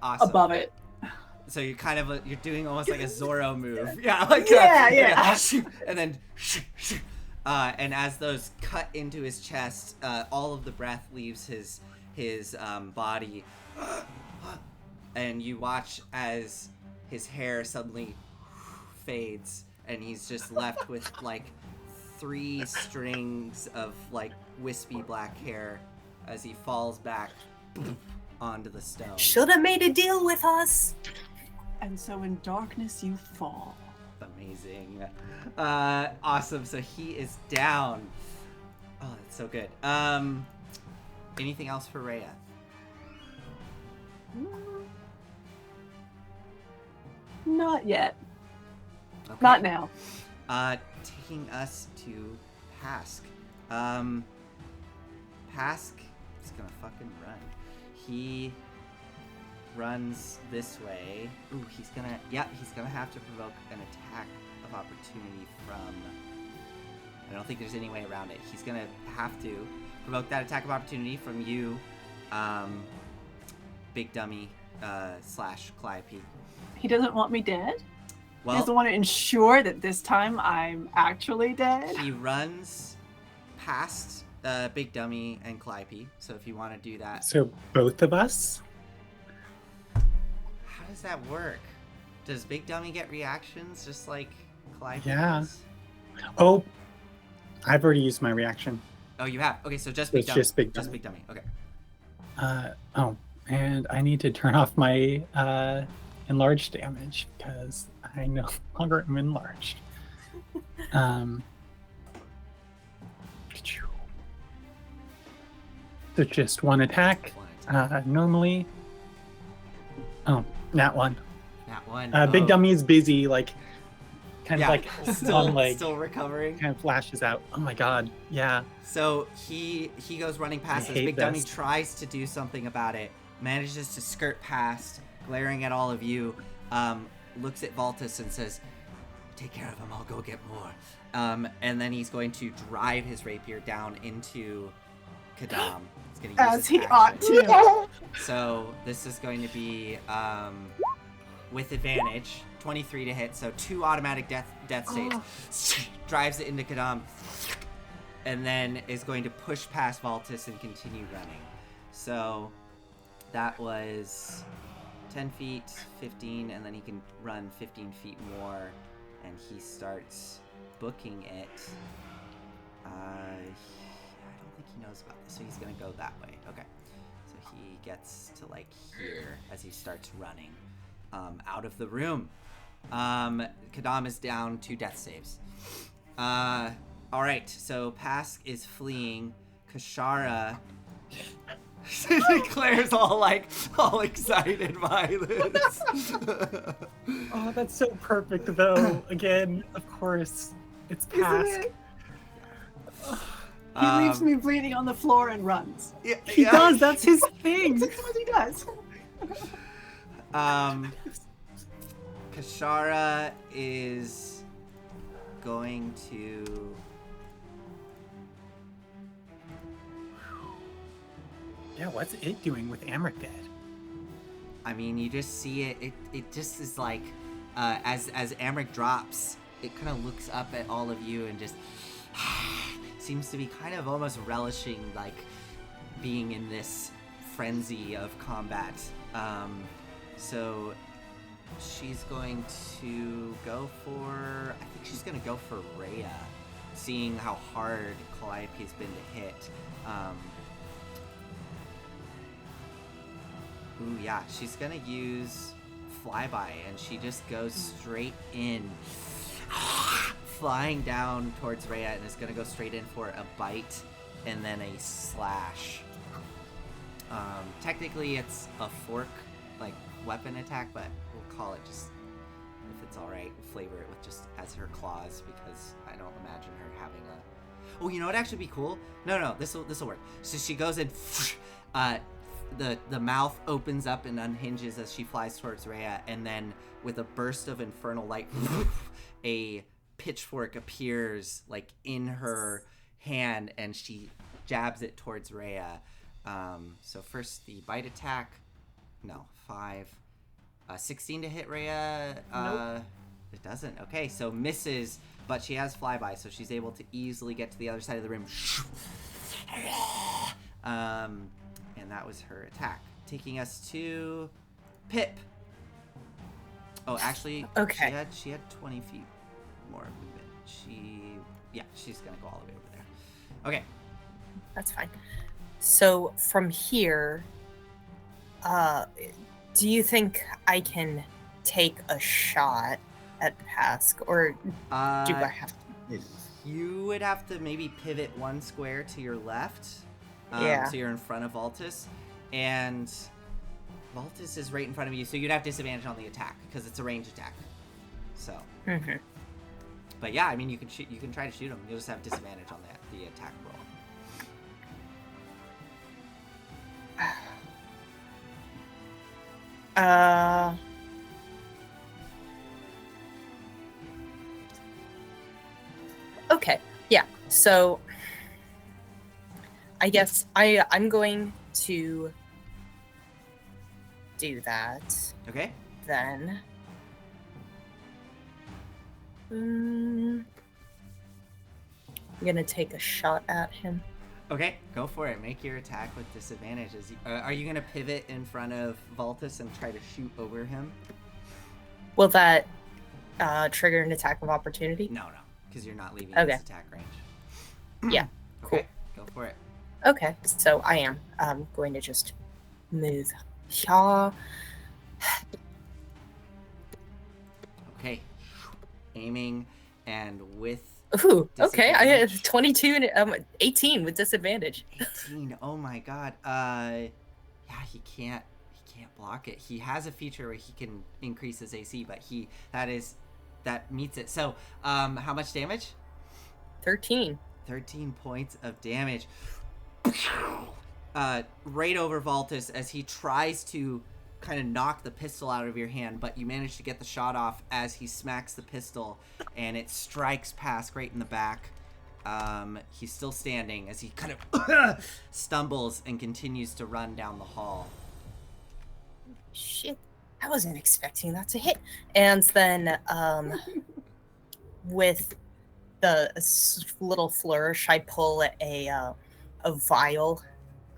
Awesome.
above it.
So you're kind of you're doing almost like a Zorro move. Yeah, like
Yeah.
and then and as those cut into his chest, all of the breath leaves his body, and you watch as his hair suddenly fades, and he's just left with like 3 strings of like wispy black hair as he falls back onto the stone.
Should have made a deal with us.
And so in darkness you fall.
Amazing. Awesome. So he is down. Oh, that's so good. Anything else for Rhea?
Not yet.
Okay.
Not now.
Taking us to Pask. Pask is gonna fucking run. He runs this way. Ooh, he's gonna have to provoke an attack of opportunity from... I don't think there's any way around it. He's gonna have to provoke that attack of opportunity from you, Big Dummy, / Calliope.
He doesn't want me dead? He
Well,
doesn't want to ensure that this time I'm actually dead?
he runs past Big Dummy and Calliope, so if you want to do that...
So both of us?
How does that work? Does Big Dummy get reactions just like Calliope
Yeah.
does?
Oh, I've already used my reaction.
Oh, you have? Okay, so just
So
Big
it's
Dummy.
just Big
Just
Dummy.
Big Dummy, okay.
And I need to turn off my enlarged damage because I no longer am enlarged. So just 1 attack.
One attack.
Normally. Oh, nat 1.
That one.
Big
Oh.
Dummy is busy, like, kind
Yeah,
of like
still,
on leg,
still recovering.
kind of flashes out. Oh my god, yeah.
So he goes running past
I
us.
hate
Big Dummy
this.
tries to do something about it, manages to skirt past, glaring at all of you, looks at Valtus and says, "Take care of him, I'll go get more." And then he's going to drive his rapier down into Kadam. He's going to use
As
his
he
action.
ought to.
So this is going to be with advantage, 23 to hit, so 2 automatic death saves. Drives it into Kadam, and then is going to push past Valtus and continue running. So that was 10 feet, 15, and then he can run 15 feet more, and he starts booking it. I don't think he knows about this, so he's gonna go that way. Okay. So he gets to like here as he starts running out of the room. Kadam is down 2 death saves. All right, so Pask is fleeing. Kashara. Claire's all excited by this.
Oh, that's so perfect, though. Again, of course, it's Pask.
He leaves me bleeding on the floor and runs.
He does. That's his thing.
That's what he does.
Kashara is going to.
Yeah, what's it doing with Amric dead?
I mean, you just see it. It just is like, as Amric drops, it kind of looks up at all of you and just seems to be kind of almost relishing, like, being in this frenzy of combat. So she's going to go for. I think she's going to go for Rhea, seeing how hard Calliope's been to hit. Ooh, yeah, she's gonna use Flyby, and she just goes straight in, flying down towards Rhea, and is gonna go straight in for a bite and then a slash. Technically, it's a fork, like, weapon attack, but we'll call it just, if it's alright, flavor it with just as her claws, because I don't imagine her having a... Oh, you know what actually be cool? No, this'll work. So she goes in, the mouth opens up and unhinges as she flies towards Rhea, and then with a burst of infernal light, a pitchfork appears like in her hand, and she jabs it towards Rhea. So first the bite attack. No, 5. 16 to hit Rhea.
Nope.
It doesn't. Okay, so misses, but she has Flyby, so she's able to easily get to the other side of the room. And that was her attack. Taking us to Pip. Oh, actually,
Okay.
she had 20 feet more movement. She's gonna go all the way over there. Okay.
That's fine. So from here, do you think I can take a shot at Pask, or do I have to?
You would have to maybe pivot 1 square to your left.
Yeah.
So you're in front of Valtis, and Valtis is right in front of you, so you'd have disadvantage on the attack because it's a range attack. So.
Mm-hmm.
But yeah, I mean, you can try to shoot him. You'll just have disadvantage on the attack roll.
Okay. Yeah. So I guess I'm going to do that.
Okay.
Then I'm gonna take a shot at him.
Okay, go for it. Make your attack with disadvantage. Are you gonna pivot in front of Valtis and try to shoot over him?
Will that trigger an attack of opportunity?
No, because you're not leaving
Okay.
his attack range.
Yeah.
Okay, go for it.
Okay, so I am going to just move. Yeah.
Okay, aiming and with
Ooh, okay. I have
disadvantage.
22 and 18 with disadvantage.
18. Oh my god. Yeah, he can't block it. He has a feature where he can increase his AC, but that meets it. So, how much damage?
13.
13 points of damage. Right over Valtis as he tries to kind of knock the pistol out of your hand, but you manage to get the shot off as he smacks the pistol, and it strikes Pask right in the back. He's still standing as he kind of stumbles and continues to run down the hall.
Shit, I wasn't expecting that to hit. And then with the little flourish, I pull a vial,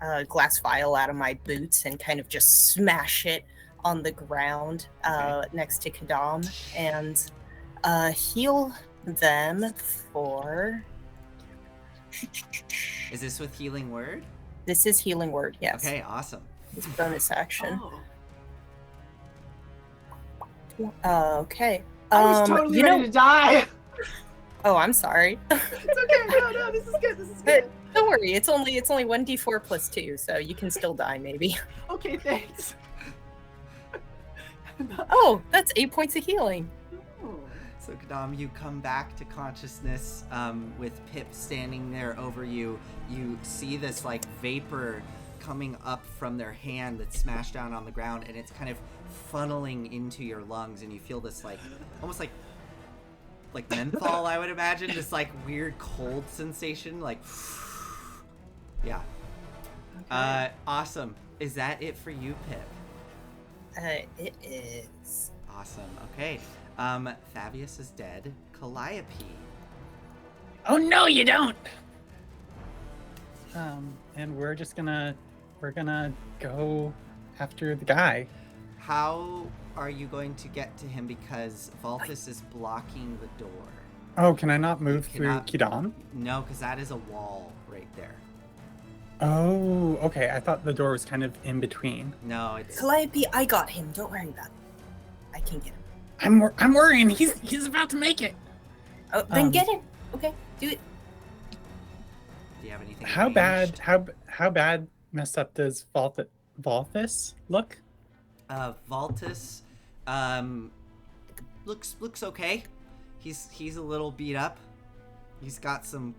a glass vial out of my boots and kind of just smash it on the ground next to Kadam and heal them for...
Is this with Healing Word?
This is Healing Word, yes.
Okay, awesome.
It's a bonus action.
Oh.
Okay.
I was totally
you
ready
know,
to die.
oh, I'm sorry.
It's okay. No, this is good. This is good.
Don't worry. It's only 1d4 plus 2, so you can still die maybe.
Okay, thanks.
Oh, that's 8 points of healing.
So Kadam, you come back to consciousness with Pip standing there over you. You see this like vapor coming up from their hand that's smashed down on the ground, and it's kind of funneling into your lungs, and you feel this like almost like menthol, I would imagine, this like weird cold sensation, like yeah.
Okay.
Awesome. Is that it for you, Pip?
It is.
Awesome. Okay. Fabius is dead. Calliope.
Oh no, you don't. And we're gonna go after the guy.
How are you going to get to him, because Valtis is blocking the door?
Oh, can I not move
You
through
cannot-
Kidam?
No, because that is a wall right there.
Oh, okay. I thought the door was kind of in between.
No, it's
Calliope, I got him. Don't worry about it. I can get him.
I'm worrying. He's about to make it.
Oh, then
Um,
get him. Okay, do it.
Do you have anything?
How
ranged?
bad? How bad messed up does Valtis look?
Valtis, looks okay. He's a little beat up. He's got some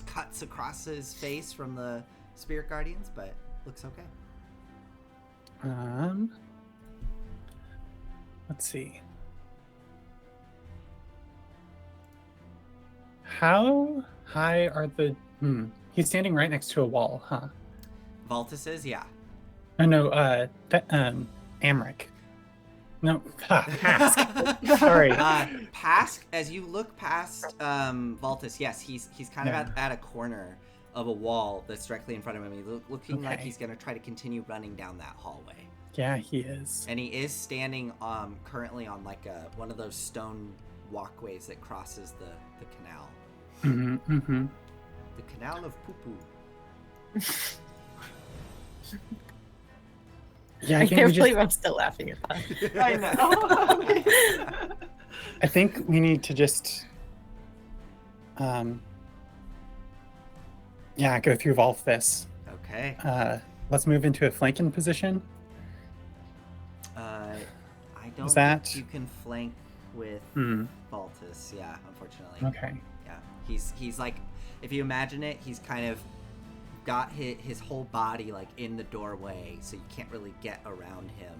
cuts across his face from the Spirit Guardians, but looks okay.
Let's see. How high are the? He's standing right next to a wall, huh?
Valtis is, yeah.
Oh no, Amric. No, Pask. Sorry.
Pask, as you look past Valtis, yes, he's kind of at a corner of a wall that's directly in front of him. He's looking like
Okay.
he's going to try to continue running down that hallway.
Yeah, he is.
And he is standing currently on like one of those stone walkways that crosses the canal.
Mm-hmm.
The canal of poo-poo.
Yeah,
I
think
can't
we
believe
just,
I'm still laughing at that.
I know.
I think we need to just, go through Valtis.
Okay.
Let's move into a flanking position.
I don't
Is that-
think you can flank with
Hmm.
Valtis, yeah, unfortunately.
Okay.
Yeah. He's like, if you imagine it, he's kind of got his whole body like in the doorway, so you can't really get around him.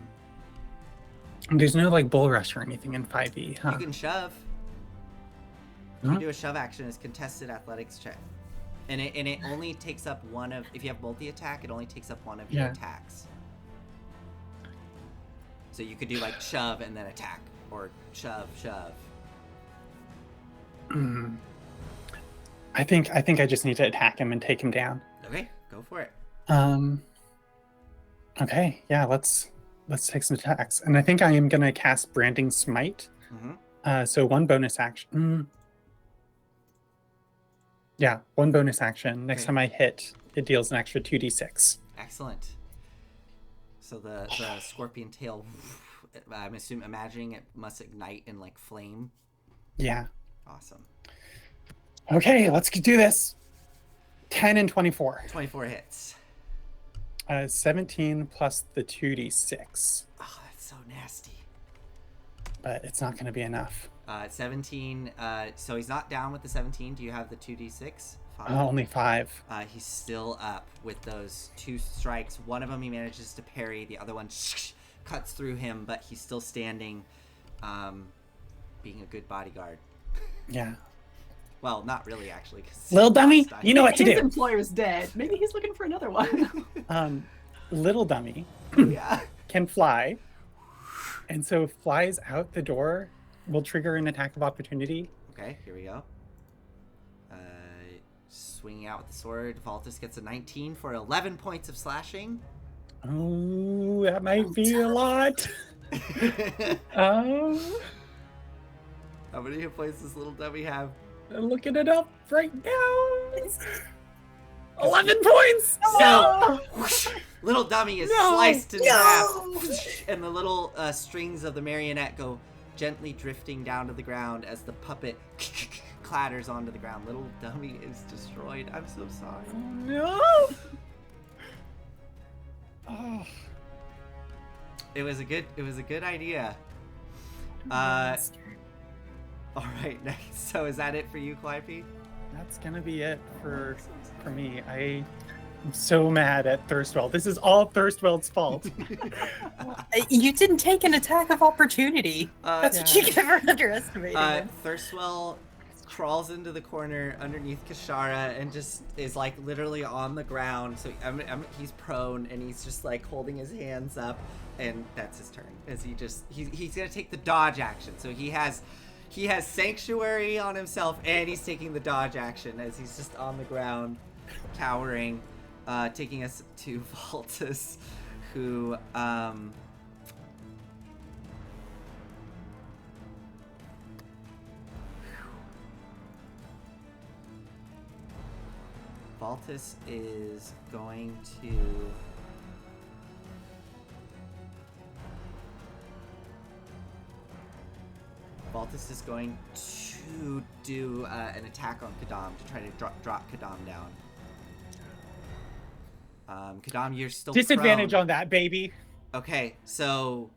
There's no like bull rush or anything in 5e, huh?
You can shove. You
Huh?
can do a shove action as contested athletics check. And it only takes up one of, if you have multi-attack, it only takes up one of your
Yeah.
attacks. So you could do like shove and then attack, or shove.
Hmm. I think I just need to attack him and take him down.
Okay, go for it.
Okay, yeah, let's take some attacks. And I think I am gonna cast Branding Smite.
Mm-hmm.
So one bonus action. Yeah, one bonus action. Next
Okay.
time I hit, it deals an extra 2d6.
Excellent. So the scorpion tail, I'm imagining it must ignite in like flame.
Yeah.
Awesome.
Okay, let's do this. 10 and 24.
24 hits.
17 plus the 2d6.
Oh, that's so nasty.
But it's not going to be enough.
17. So he's not down with the 17. Do you have the 2d6? 5.
Only 5.
He's still up with those 2 strikes. One of them he manages to parry. The other one cuts through him, but he's still standing, being a good bodyguard.
Yeah.
Well, not really, actually. 'Cause
Little dummy,
last time-
you know what to
His
do.
employer's dead. Maybe he's looking for another one.
Little dummy
Yeah.
can fly. And so flies out the door will trigger an attack of opportunity.
Okay, here we go. Swinging out with the sword, Valtis gets a 19 for 11 points of slashing.
Oh, that might be a lot.
How many hit points does little dummy have?
I'm looking it up right now. 11 points.
So, little dummy is
No.
sliced in
No.
half, and the little strings of the marionette go gently drifting down to the ground as the puppet clatters onto the ground. Little dummy is destroyed. I'm so sorry.
No. Oh.
It was a good idea.
Monster.
All right, next. So is that it for you, Calliope?
That's gonna be it for me. I'm so mad at Thirstwell. This is all Thirstwell's fault.
You didn't take an attack of opportunity. That's what you
Yeah.
get for underestimating him.
Thirstwell crawls into the corner underneath Kashara and just is like literally on the ground. So he's prone and he's just like holding his hands up, and that's his turn. As he's gonna take the dodge action. So he has sanctuary on himself, and he's taking the dodge action as he's just on the ground, cowering, taking us to Valtus, who Valtus is going to do an attack on Kadam to try to drop Kadam down. Kadam, you're still
Disadvantage
prone.
on that, baby.
Okay, so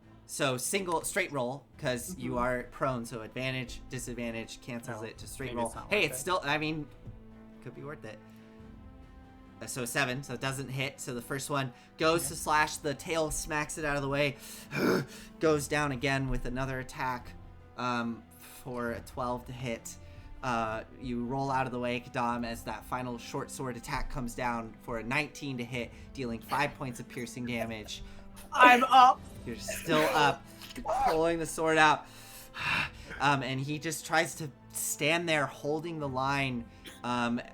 single straight roll because you are prone. So advantage, disadvantage cancels
Oh,
it to straight
maybe
roll.
it's not
Hey,
worth
it's
it.
still. I mean, could be worth it. So 7, so it doesn't hit. So the first one goes to slash, the tail smacks it out of the way, goes down again with another attack for a 12 to hit. You roll out of the way, Kadam, as that final short sword attack comes down for a 19 to hit, dealing 5 points of piercing damage.
I'm up.
You're still up, pulling the sword out. And he just tries to stand there holding the line,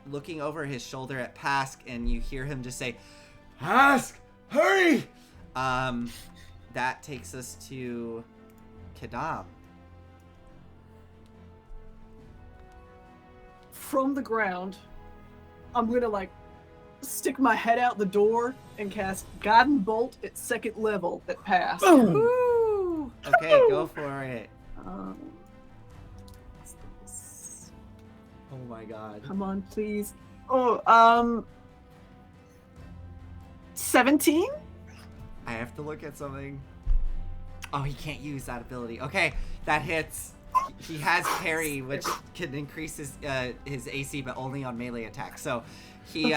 looking over his shoulder at Pask, and you hear him just say, "Pask, hurry!" That takes us to Kadam.
From the ground, I'm gonna like stick my head out the door and cast Guiding Bolt at 2nd level at Pass.
Boom.
Woo! Okay, go for it.
What's this?
Oh my god.
Come on, please. Oh, 17?
I have to look at something. Oh, he can't use that ability. Okay, that hits. He has parry, which can increase his AC, but only on melee attacks. So he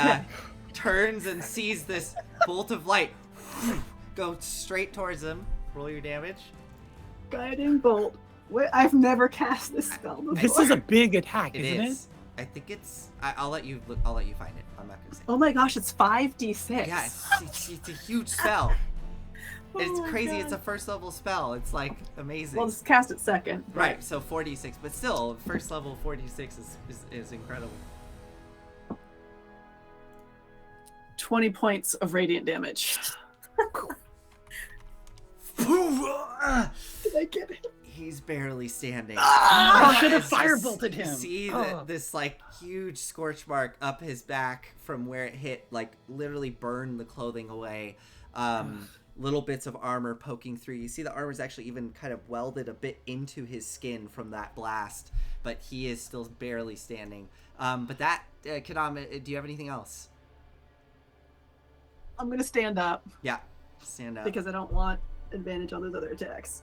turns and sees this bolt of light go straight towards him. Roll your damage.
Guiding Bolt. Wait, I've never cast this spell before.
This is a big attack,
It
isn't
is. I think it's. I'll let you look. I'll let you find it. I'm not gonna say.
Oh my gosh, it's 5d6.
Yeah, it's a huge spell. It's
Oh my
crazy.
God.
It's a first level spell. It's like amazing.
Well, it's cast at 2nd.
Right, so 4d6, but still, first level 4d6 is incredible.
20 points of radiant damage. Did I get it?
He's barely standing.
I should have
It's just-
firebolt
you
him.
see this like huge scorch mark up his back from where it hit, like literally burned the clothing away. Little bits of armor poking through. You see the armor's actually even kind of welded a bit into his skin from that blast, but he is still barely standing. But that, Kadam, do you have anything else?
I'm gonna stand up
Yeah, stand up.
because I don't want advantage on those other attacks.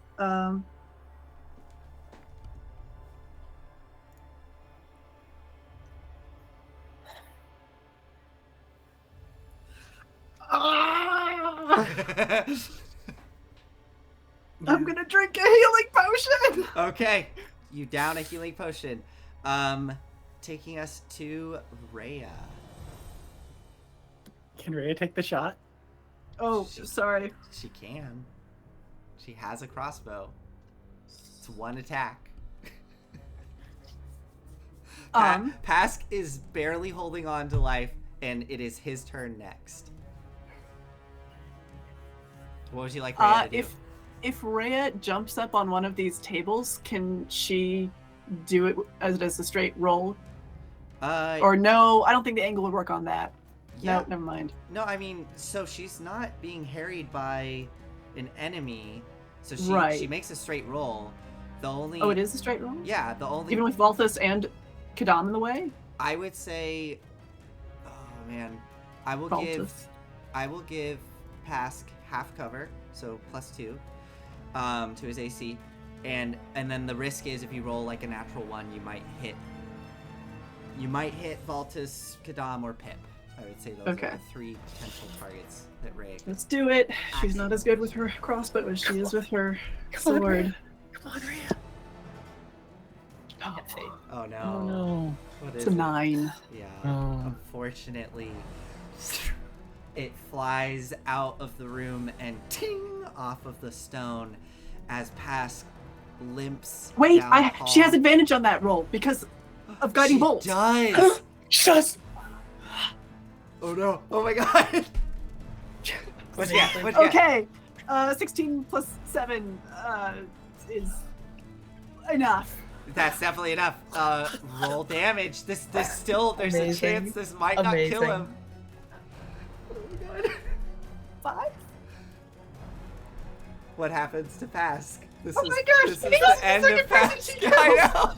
I'm gonna drink a healing potion.
Okay, you down a healing potion. Taking us to Rhea.
Can Rhea take the shot?
Oh, sorry.
She can. She has a crossbow. It's one attack. Pask is barely holding on to life, and it is his turn next. What would you like Rhea to do?
If Rhea jumps up on one of these tables, can she do it as a straight roll? Or no, I don't think the angle would work on that.
yeah.
No, never mind.
No, I mean, so she's not being harried by an enemy, so she
Right.
she makes a straight roll. The only
Oh, it is a straight roll?
Yeah, the only
Even with Volthus and Kadam in the way?
I would say, oh man, I will
Volthus.
give Pask half cover, so +2 to his AC, and then the risk is if you roll like a natural 1, you might hit Voltus, Kadam, or Pip. I would say those
Okay.
are the 3 potential targets that Ray.
Let's do it. She's not as good with her crossbow as she is with her sword.
Come on, Rhea. I have faith.
Oh no!
Oh no.
What
It's
is
a
it?
9.
Yeah.
Oh.
Unfortunately, it flies out of the room and ting off of the stone as Pask limps.
Wait,
down the hall.
she has advantage on that roll because of Guiding
She
Bolt.
does.
Shut.
Oh no! Oh my god! What'd you get? What'd you get?
Okay, 16 plus 7 is enough.
That's definitely enough. Roll damage. This still. There's a
Amazing.
chance this might not kill
Amazing.
him. Oh my god!
5?
What happens to Pask? This
Oh
is,
my gosh,
This is
he was
the
the
end
second
of
person
Pask.
she
I know.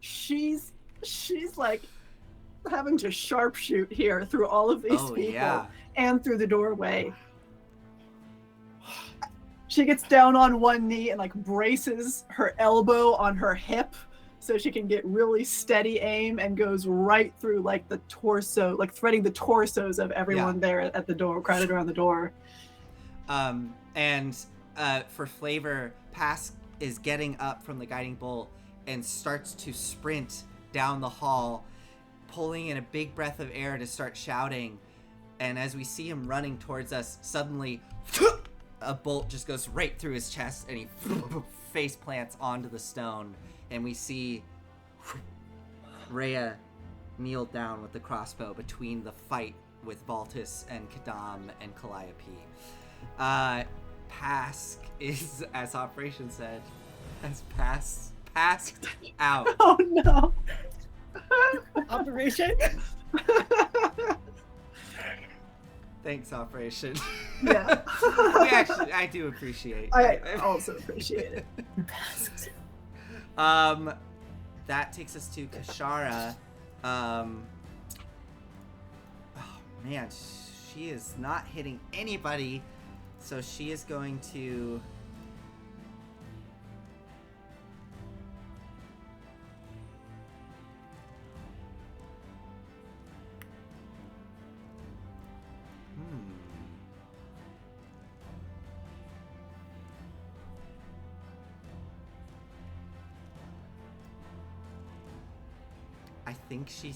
She's like having to sharpshoot here through all of these
Oh,
people
yeah.
and through the doorway. She gets down on one knee and like braces her elbow on her hip so she can get really steady aim and goes right through like the torso, like threading the torsos of everyone there at the door, crowded around the door.
And for flavor, Pask is getting up from the guiding bolt and starts to sprint down the hall, pulling in a big breath of air to start shouting. And as we see him running towards us, suddenly a bolt just goes right through his chest and he face plants onto the stone. And we see Rhea kneel down with the crossbow between the fight with Voltus and Kadam and Calliope. Pask is, as Operation said, has passed out.
Oh no.
Operation.
Thanks, Operation.
Yeah.
I do appreciate.
I also appreciate it.
That takes us to Kashara. Oh man, she is not hitting anybody, so she is going to. I think she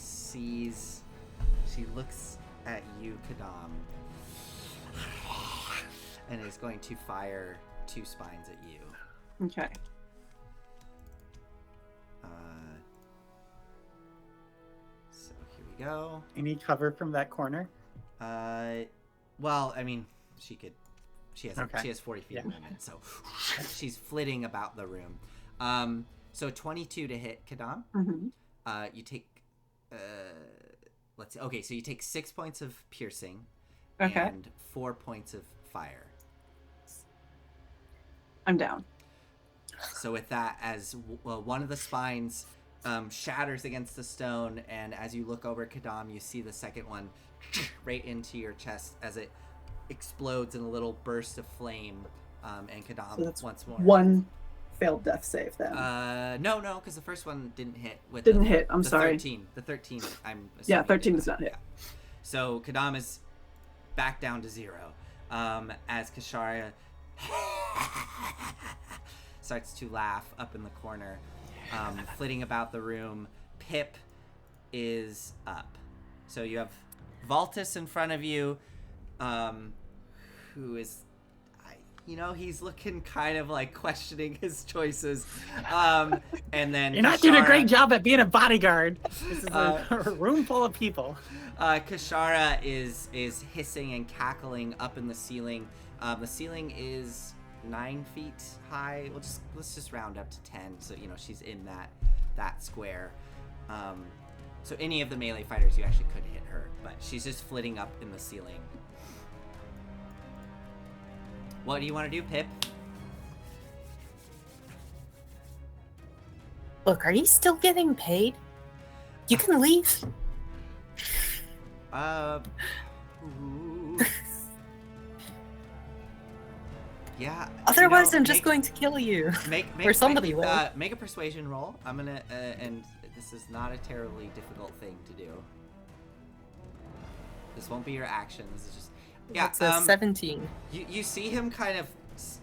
looks at you, Kadam, and is going to fire 2 spines at you.
Okay.
So here we go.
Any cover from that corner?
Well, I mean, she has
Okay.
40 feet
Yeah.
of movement, so she's flitting about the room. So 22 to hit, Kadam.
Mm-hmm.
You take, let's see. Okay, so you take 6 points of piercing,
Okay.
and 4 points of fire.
I'm down.
So with that, as one of the spines shatters against the stone, and as you look over Kadam, you see the second one right into your chest as it explodes in a little burst of flame, and Kadam
So that's
once more.
One failed death save then.
No, because the first one didn't hit.
Didn't hit, I'm
the
sorry.
13. The 13, I'm
Yeah,
assuming
13
did
does not hit.
Yeah. So Kadam is back down to 0. As Kashara starts to laugh up in the corner, flitting about the room. Pip is up. So you have Voltus in front of you, who is, he's looking kind of like questioning his choices. And then
You're not doing a
Kashara-
great job at being a bodyguard. This is a room full of people.
Kashara is hissing and cackling up in the ceiling. The ceiling is 9 feet high. Let's just round up to 10. So she's in that square. So any of the melee fighters, you actually could hit her, but she's just flitting up in the ceiling. What do you want to do, Pip?
Look, are you still getting paid? You can leave.
Ooh. Yeah.
Otherwise, I'm just going to kill you. Or somebody will.
Make a persuasion roll. I'm gonna, and this is not a terribly difficult thing to do. This won't be your action. This is just. Yeah.
It's a 17.
You see him kind of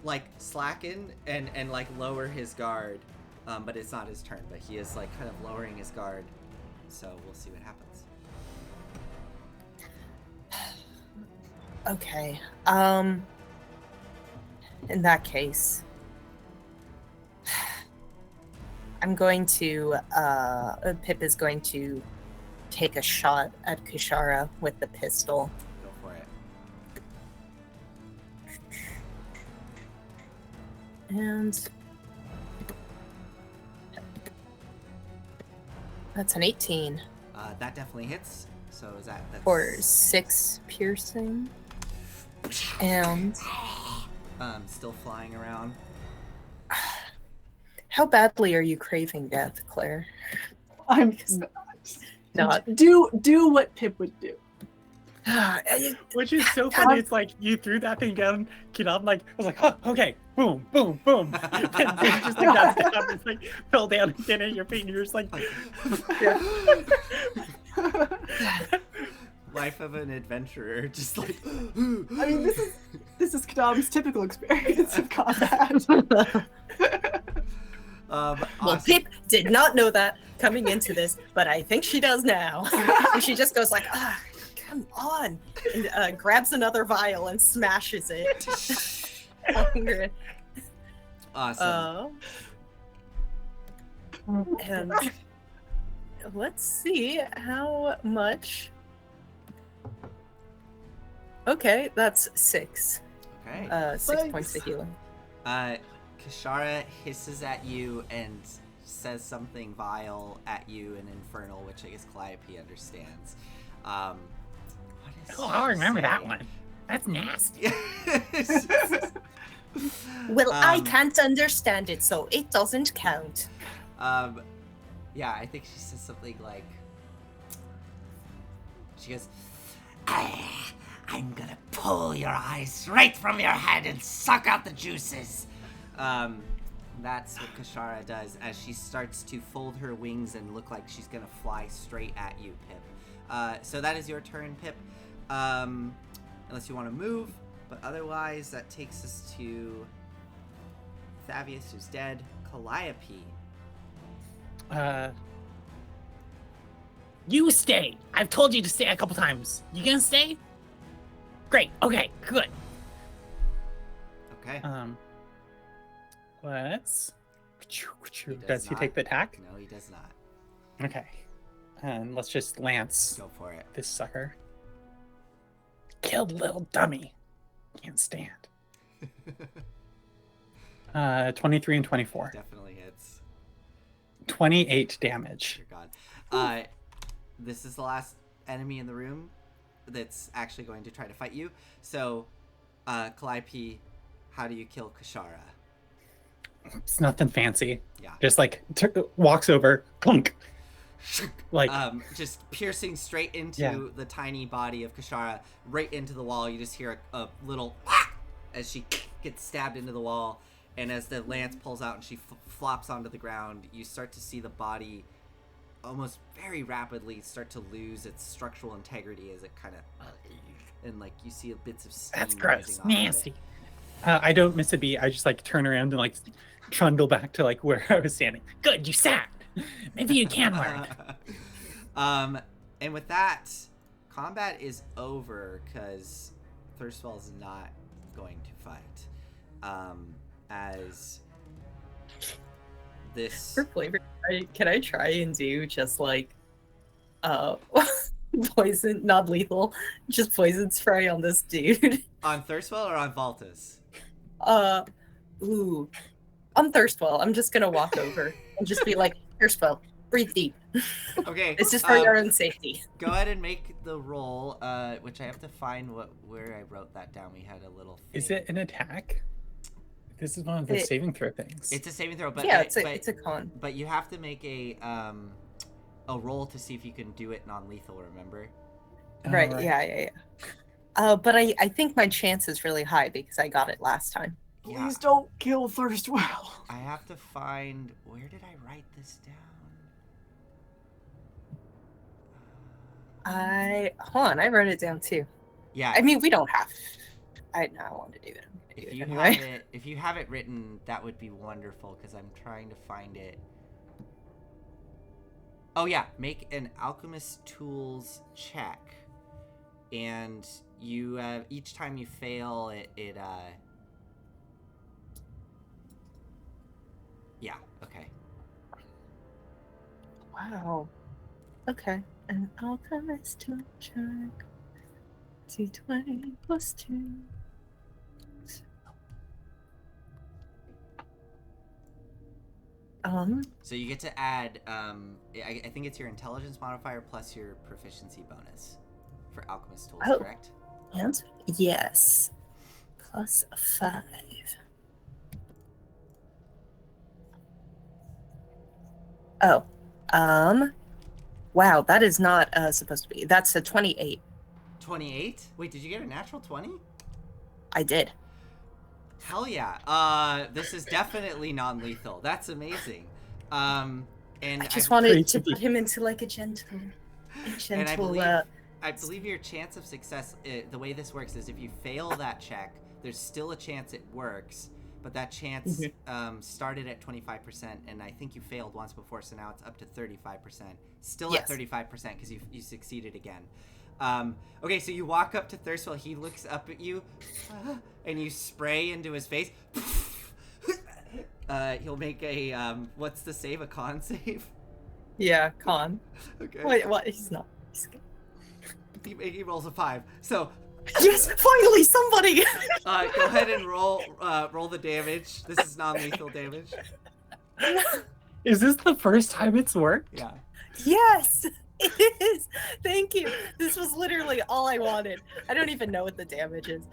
like slacken and like lower his guard, but it's not his turn. But he is like kind of lowering his guard. So we'll see what happens.
Okay. In that case, I'm going to, Pip is going to take a shot at Kishara with the pistol.
Go for it.
And that's an 18.
That definitely hits. So is that's
for 6 piercing. And
still flying around.
how badly are you craving death, Claire?
I'm
Not.
Do what Pip would do.
Which is so funny. It's like you threw that thing down, Kidam, like I was like, oh, okay, boom, boom, boom. And then just like that stuff, it's like fell down again at your feet, and you're just like, yeah.
Life of an adventurer, just like.
I mean, this is Kadam's typical experience of combat.
Well,
awesome.
Pip did not know that coming into this, but I think she does now. And she just goes like, come on, and grabs another vial and smashes it.
Awesome.
And let's see how much. Okay, that's 6.
Okay.
6 points of healing.
Kishara hisses at you and says something vile at you in Infernal, which I guess Calliope understands. What is
oh, I'll remember
saying?
that one. That's nasty.
Well, I can't understand it, so it doesn't count.
Yeah, I think she says something like, she goes, I'm gonna pull your eyes right from your head and suck out the juices. That's what Kishara does as she starts to fold her wings and look like she's gonna fly straight at you, Pip. So that is your turn, Pip. Unless you want to move, but otherwise that takes us to Thavius, who's dead. Calliope.
You stay. I've told you to stay a couple times. You gonna stay? Great. Okay. Good.
Okay.
Let's.
He
Does he take the attack?
No, he does not.
Okay. And let's just lance
Go for it.
this sucker. Killed little dummy. Can't stand. 23 and 24.
Definitely hits.
28 damage.
Dear God. This is the last enemy in the room that's actually going to try to fight you. So, Calliope, how do you kill Kishara?
It's nothing fancy.
Yeah.
Just like walks over, clunk. Like
just piercing straight into the tiny body of Kishara, right into the wall. You just hear a little as she gets stabbed into the wall, and as the lance pulls out and she flops onto the ground, you start to see the body almost very rapidly start to lose its structural integrity as it kind of and like you see bits of steam.
That's
rising
gross.
off
Nasty.
Of it.
I don't miss a beat. I just like turn around and like trundle back to like where I was standing. Good, you sat. Maybe you can learn.
And with that, combat is over because Thirstwell is not going to fight. As this
For flavor, can I try and do just like poison, not lethal, just poison spray on this dude?
on Thirstwell or on Valtus?
On Thirstwell. I'm just gonna walk over and just be like, Thirstwell, breathe deep,
Okay.
It's just for your own safety.
Go ahead and make the roll, which I have to find where I wrote that down. We had a little thing.
Is it an attack? This is one of the saving throw things.
It's a saving throw, but
yeah, it's a con.
But you have to make a roll to see if you can do it non-lethal. Remember?
Right. Yeah. But I think my chance is really high because I got it last time.
Yeah.
Please don't kill Thirstwell.
I have to find, where did I write this down?
Hold on, I wrote it down too.
Yeah.
I mean, we don't have. I want to do it. I'm gonna do it anyway.
If you have it written, that would be wonderful because I'm trying to find it. Oh yeah, make an alchemist tools check, and you each time you fail, it yeah, okay.
Wow. Okay. An alchemist tool check. D20 plus 2.
So you get to add, I think it's your intelligence modifier plus your proficiency bonus for alchemist tools, correct?
And yes, plus 5. Oh, wow, that is not supposed to be. That's a 28.
28? Wait, did you get a natural 20?
I did.
Hell yeah. This is definitely non-lethal. That's amazing. And
I just wanted to put him into like a gentle
and I believe your chance of success, the way this works is if you fail that check, there's still a chance it works, but that chance started at 25%, and I think you failed once before, so now it's up to 35%. Still at 35% because you succeeded again. Okay, so you walk up to Thirstwell, he looks up at you, and you spray into his face. He'll make a, what's the save? A con save?
Yeah, con.
Okay.
Wait, what? He's not. He's good.
He rolls a 5. So...
Yes, finally, somebody!
Go ahead and roll the damage. This is non-lethal damage.
Is this the first time it's worked?
Yeah.
Yes! It is. Thank you. This was literally all I wanted. I don't even know what the damage is.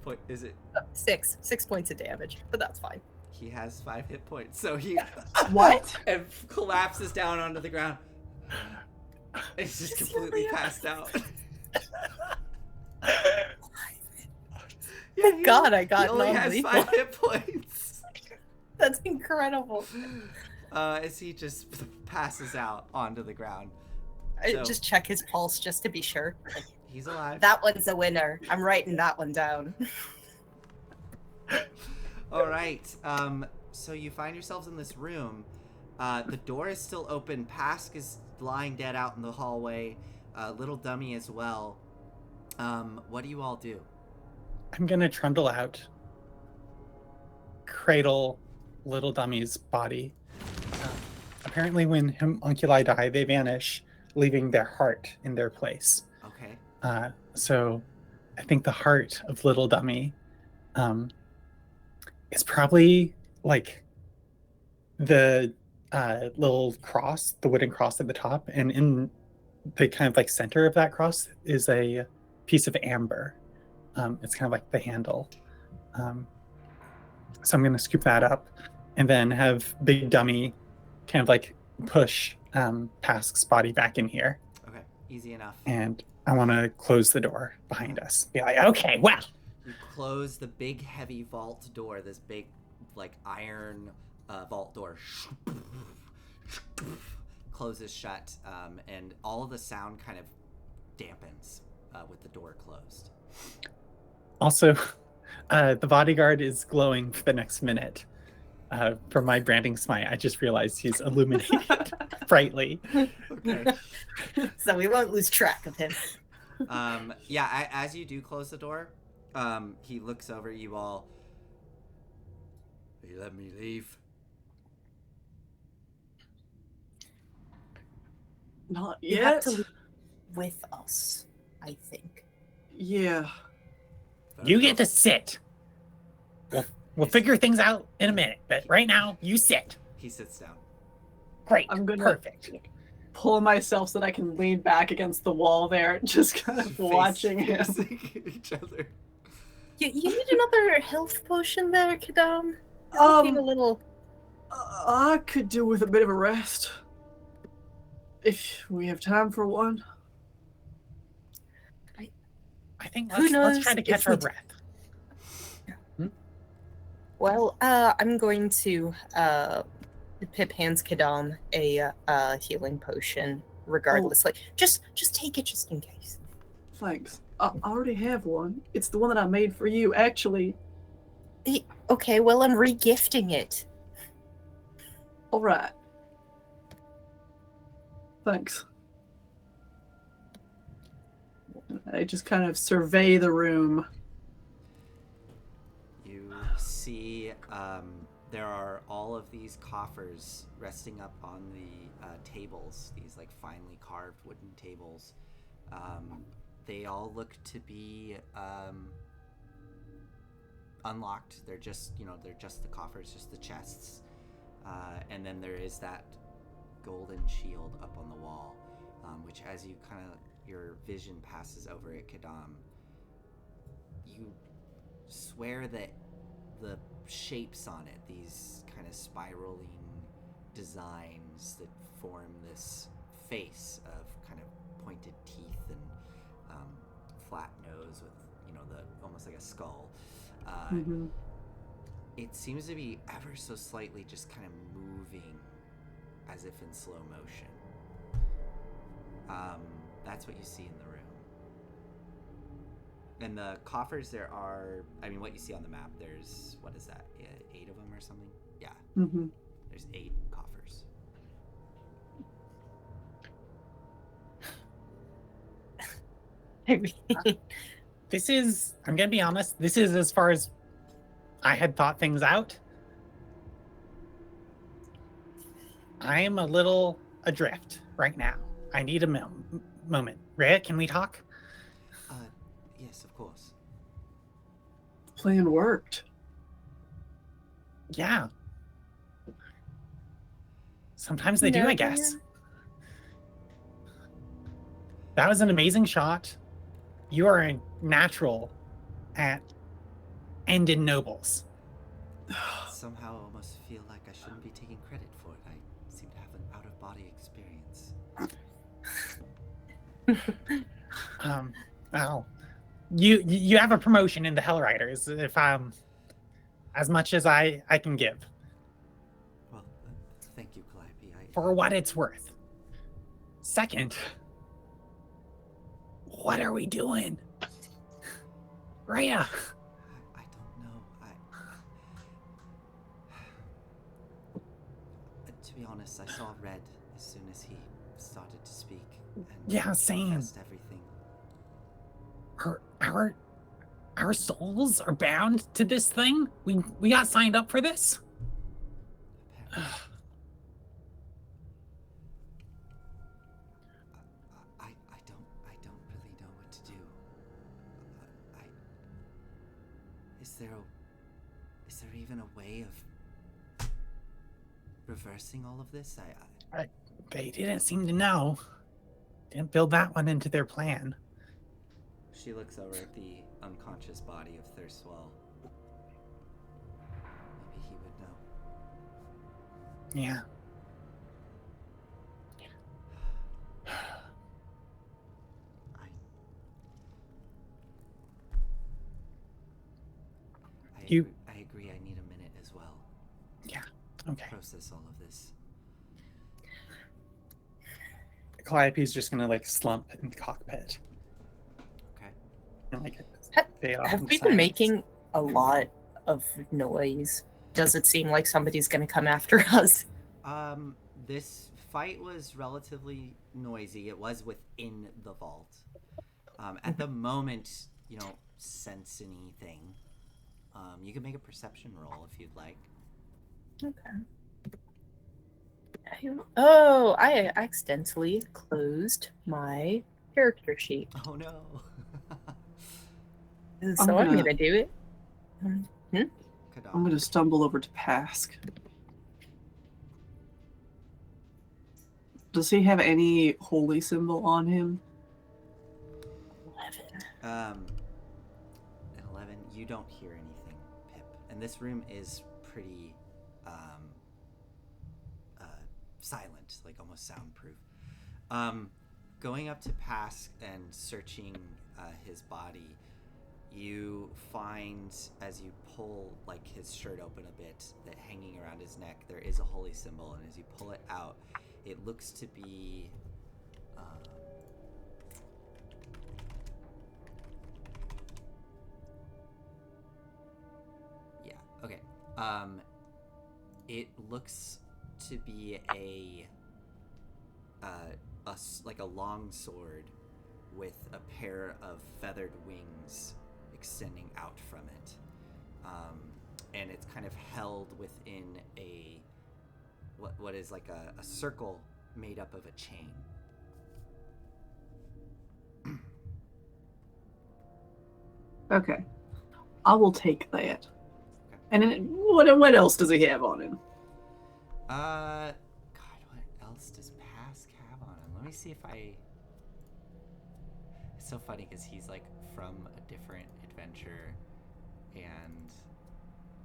What is it?
6 points of damage, but that's fine.
He has 5 hit points, so he
What?
And collapses down onto the ground. It's just completely passed out.
Thank God I got
he only has
non-lethal.
5 hit points.
That's incredible.
As he just passes out onto the ground.
I
So-
just check his pulse just to be sure. Like,
He's alive.
that one's a winner. I'm writing that one down.
All right. So you find yourselves in this room. The door is still open. Pask is lying dead out in the hallway. Little Dummy as well. What do you all do?
I'm gonna trundle out, cradle Little Dummy's body. Apparently, when homunculi die, they vanish, leaving their heart in their place.
Okay.
So I think the heart of Little Dummy is probably like the little cross, the wooden cross at the top, and in the kind of like center of that cross is a piece of amber. It's kind of like the handle. So I'm going to scoop that up and then have Big Dummy kind of like push Pask's body back in here.
Okay. Easy enough.
And I want to close the door behind us. Be like, okay, well.
You close the big, heavy vault door. This big, like, iron vault door. Closes shut, and all of the sound kind of dampens with the door closed.
Also, the bodyguard is glowing for the next minute. For my branding smite, I just realized he's illuminated brightly.
Okay.
So we won't lose track of him.
Yeah, as you do close the door, he looks over at you all. Will you let me leave?
Not
You have
yet.
to leave with us, I think.
Yeah.
You get to sit. We'll figure things out in a minute, but right now, you sit.
He sits down.
Great.
I'm gonna
Perfect.
pull myself so that I can lean back against the wall there, just kind of watching him.
Facing each other.
You need another health potion there, Kadam? You're looking a little...
I could do with a bit of a rest. If we have time for one.
I think
Who
let's try
knows
to catch
if
our
we d-
breath.
Well, I'm going to Pip hands Kadam a healing potion, regardless. Like, just take it just in case.
Thanks. I already have one. It's the one that I made for you, actually.
Okay, well, I'm re-gifting it.
All right. Thanks. I just kind of survey the room.
You see there are all of these coffers resting up on the tables, these like finely carved wooden tables. They all look to be unlocked. They're just, they're just the coffers, just the chests. And then there is that golden shield up on the wall, which as you your vision passes over it, Kadam, you swear that the shapes on it, these kind of spiraling designs that form this face of kind of pointed teeth and flat nose with, the almost like a skull. It seems to be ever so slightly just kind of moving as if in slow motion. That's what you see in the room. And the coffers, there are, what you see on the map, there's, what is that, 8 of them or something? Yeah. There's 8 coffers.
I'm gonna be honest, this is as far as I had thought things out. I am a little adrift right now. I need a moment. Rhea, can we talk?
Yes, of course.
The plan worked.
Yeah. Sometimes they do, I guess. That was an amazing shot. You are a natural at ending nobles.
Somehow I almost feel like I shouldn't be taking credit for it. I seem to have an out-of-body experience.
Well, you have a promotion in the Hell Riders, if as much as I can give.
Well, thank you, Calliope.
For what it's worth. Second, what are we doing? Rhea.
I don't know. To be honest, I saw Red as soon as he started to speak. And
Yeah, same.
confessed everything.
Our souls are bound to this thing? We got signed up for this?
Apparently. I don't really know what to do. Is there even a way of reversing all of this?
They didn't seem to know. Didn't build that one into their plan.
She looks over at the unconscious body of Thirstwell. Maybe he would know.
Yeah.
I agree. I need a minute as well.
Yeah. Okay.
Process all of this.
Calliope's just gonna slump in the cockpit.
Okay.
And
Have we been making a lot of noise? Does it seem like somebody's going to come after us?
This fight was relatively noisy. It was within the vault. At the moment, you don't sense anything. You can make a perception roll if you'd like.
Okay. I accidentally closed my character sheet.
Oh no.
So I'm gonna do it.
Kadam.
I'm going to stumble over to Pask. Does he have any holy symbol on him?
11.
11. You don't hear anything, Pip. And this room is pretty silent, like almost soundproof. Going up to Pask and searching his body, you find, as you pull like his shirt open a bit, that hanging around his neck there is a holy symbol, and as you pull it out, it looks to be okay. It looks to be like a long sword with a pair of feathered wings extending out from it, and it's kind of held within what is like a circle made up of a chain.
Okay. I will take that. And then, what else does he have on him?
God, what else does Pask have on him? Let me see if I... It's so funny because he's like from a different adventure, and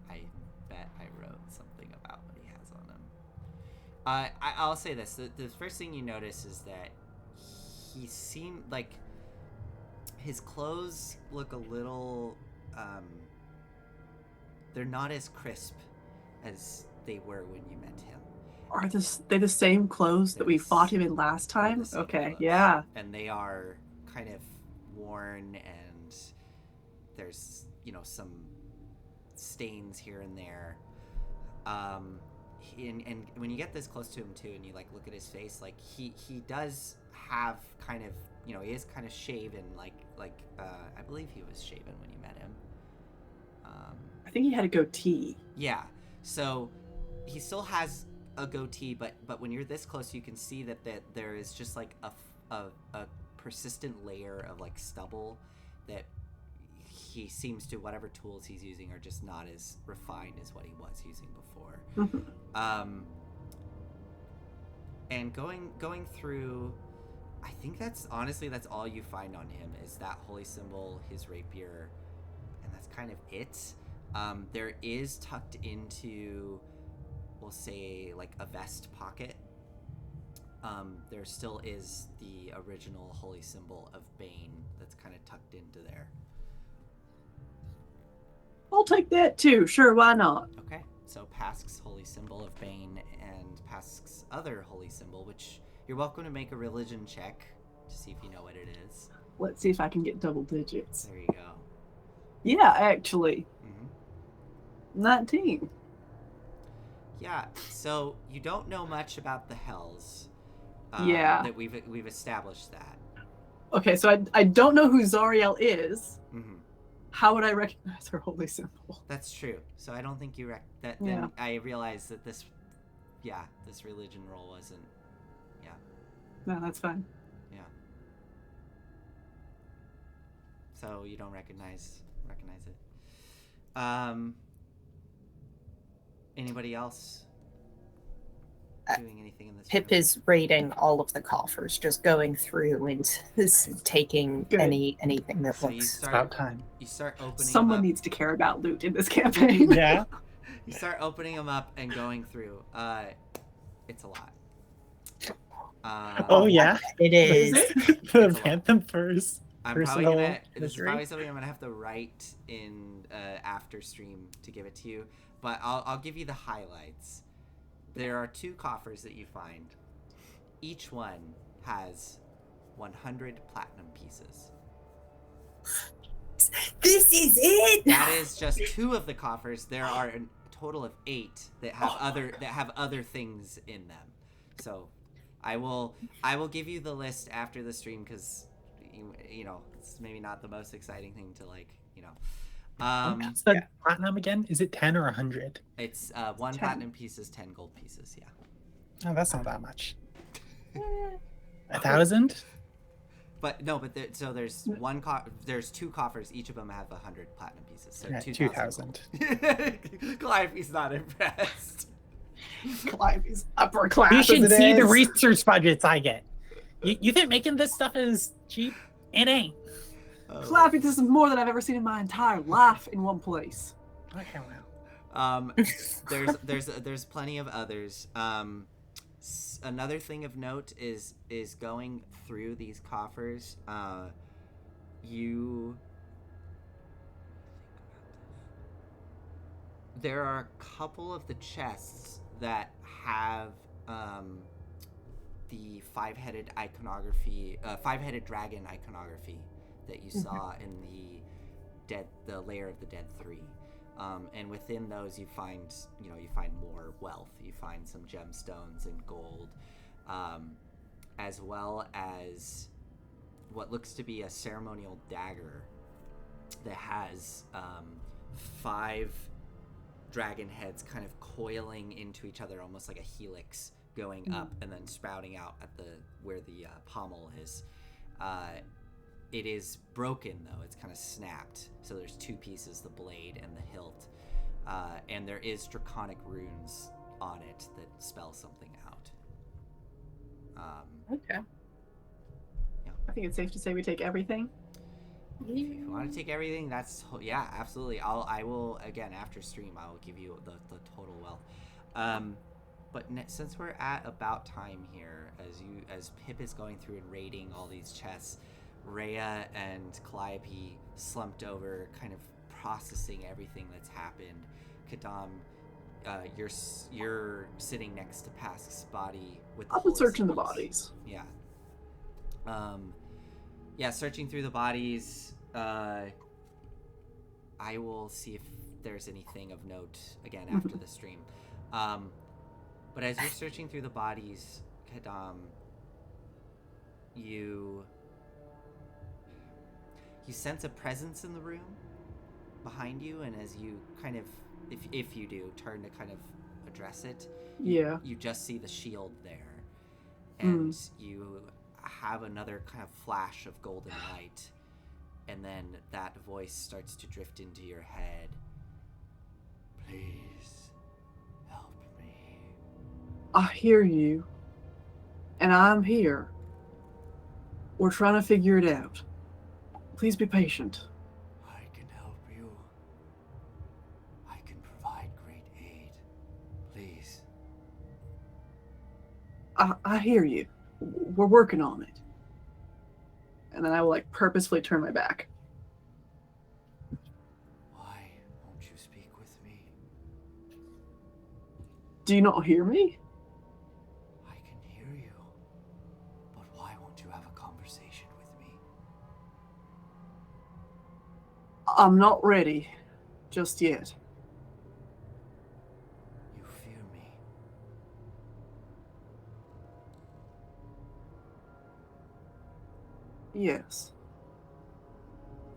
I bet I wrote something about what he has on him. I'll say this. The first thing you notice is that he seemed like his clothes look a little... they're not as crisp as they were when you met him.
Are they the same clothes that we fought him in last time? Okay,
clothes.
yeah.
And they are kind of worn, and there's, some stains here and there. And when you get this close to him too, and you like look at his face, like he does have kind of, he is kind of shaven, like I believe he was shaven when you met him.
I think he had a goatee.
Yeah, so he still has a goatee, but when you're this close, you can see that there is just like a persistent layer of like stubble that he seems to, whatever tools he's using are just not as refined as what he was using before.
Mm-hmm.
And going through, I think that's all you find on him is that holy symbol, his rapier, and that's kind of it. There is tucked into, we'll say, like a vest pocket. There still is the original holy symbol of Bane that's kind of tucked into there.
I'll take that too. Sure, why not?
Okay, so Pask's holy symbol of Bane and Pask's other holy symbol, which you're welcome to make a religion check to see if you know what it is.
Let's see if I can get double digits.
There you go.
Yeah, actually. 19.
Yeah, so you don't know much about the Hells.
Yeah.
That we've established that.
Okay, so I don't know who Zariel is.
Mm-hmm.
How would I recognize her holy symbol?
That's true. So I don't think you that.
Yeah.
Then I realized that this religion roll wasn't. Yeah.
No, that's fine.
Yeah. So you don't recognize it. Anybody else doing anything in this
Pip
room?
is raiding all of the coffers, just going through and taking
Good.
anything that
So you
looks.
About time.
You start opening
Someone
them up.
needs to care about loot in this campaign.
Yeah.
You start opening them up and going through. It's a lot.
Oh yeah.
It is.
The Phantom Furs.
I'm probably
Personal
gonna. This is
misery.
probably something I'm gonna have to write in after stream to give it to you. But I'll give you the highlights. There are 2 coffers that you find. Each one has 100 platinum pieces.
This is it.
That is just 2 of the coffers. There are a total of 8 that have other things in them. So, I will give you the list after the stream because it's maybe not the most exciting thing to
What's the platinum again? Is it 10 or 100?
It's 1
10.
platinum piece is 10 gold pieces. Yeah.
Oh, that's not that much. 1,000?
so there's there's 2 coffers. Each of them have 100 platinum pieces. So
Yeah,
2,000.
2,000.
Calliope's not impressed.
Calliope's upper class.
You should
as it
see the
is.
research budgets I get. You think making this stuff is cheap? It ain't.
Calliope, this is more than I've ever seen in my entire life in one place.
Okay, well.
There's plenty of others. Another thing of note is going through these coffers. There are a couple of the chests that have the five-headed dragon iconography that you saw in the Lair of the Dead 3. And within those you find more wealth. You find some gemstones and gold, as well as what looks to be a ceremonial dagger that has 5 dragon heads kind of coiling into each other, almost like a helix going up and then sprouting out at where the pommel is. It is broken though; it's kind of snapped. So there's 2 pieces: the blade and the hilt, and there is draconic runes on it that spell something out.
Okay.
I think it's safe to say we take everything.
If you want to take everything, yeah, absolutely. I will again after stream. I will give you the total wealth. But since we're at about time here, as Pip is going through and raiding all these chests, Rhea and Calliope slumped over, kind of processing everything that's happened. Kadam, you're sitting next to Pask's body with the
I've been searching the bodies.
Yeah. Searching through the bodies. I will see if there's anything of note again after the stream. But as you're searching through the bodies, Kadam, you sense a presence in the room behind you, and as you kind of, if you do, turn to kind of address it,
Yeah.
you just see the shield there, and you have another kind of flash of golden light, and then that voice starts to drift into your head. Please help me.
I hear you, and I'm here. We're trying to figure it out. Please be patient.
I can help you. I can provide great aid. Please.
I hear you. We're working on it. And then I will purposefully turn my back.
Why won't you speak with me?
Do you not hear me?
I can hear you. But why won't you have a conversation with me?
I'm not ready just yet.
You fear me.
Yes.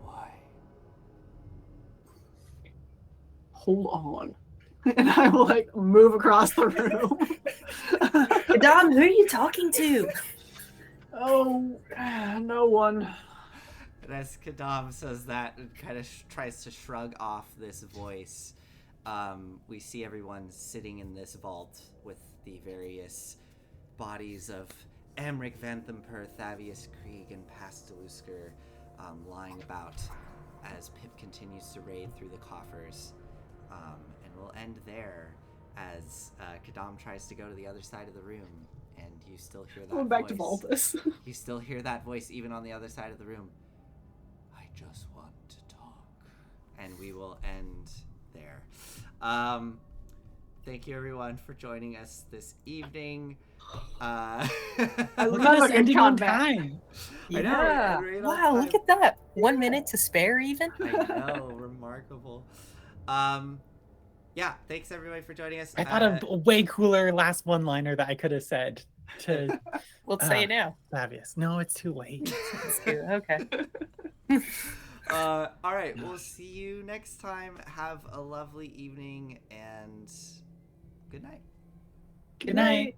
Why?
Hold on. And I will move across the room.
Dom, who are you talking to?
Oh, no one.
And as Kadam says that and kind of tries to shrug off this voice, we see everyone sitting in this vault with the various bodies of Amric Vanthampur, Thavius Krieg, and Pastalusker lying about as Pip continues to raid through the coffers. And we'll end there as Kadam tries to go to the other side of the room, and you still hear that
Going back to Valtus.
You still hear that voice even on the other side of the room. I just want to talk. And we will end there. Thank you everyone for joining us this evening.
I
Look
love
at us
a
ending on
combat.
time.
I know,
Yeah.
and right on
Wow, look
time.
at that. 1 minute to spare even.
I know, remarkable. Yeah, thanks everybody for joining us.
I thought of a way cooler last one-liner that I could have said to
We'll say it now.
Flavius. No, it's too late.
Let's do it. Okay.
All right, we'll see you next time. Have a lovely evening and good night.
Good night.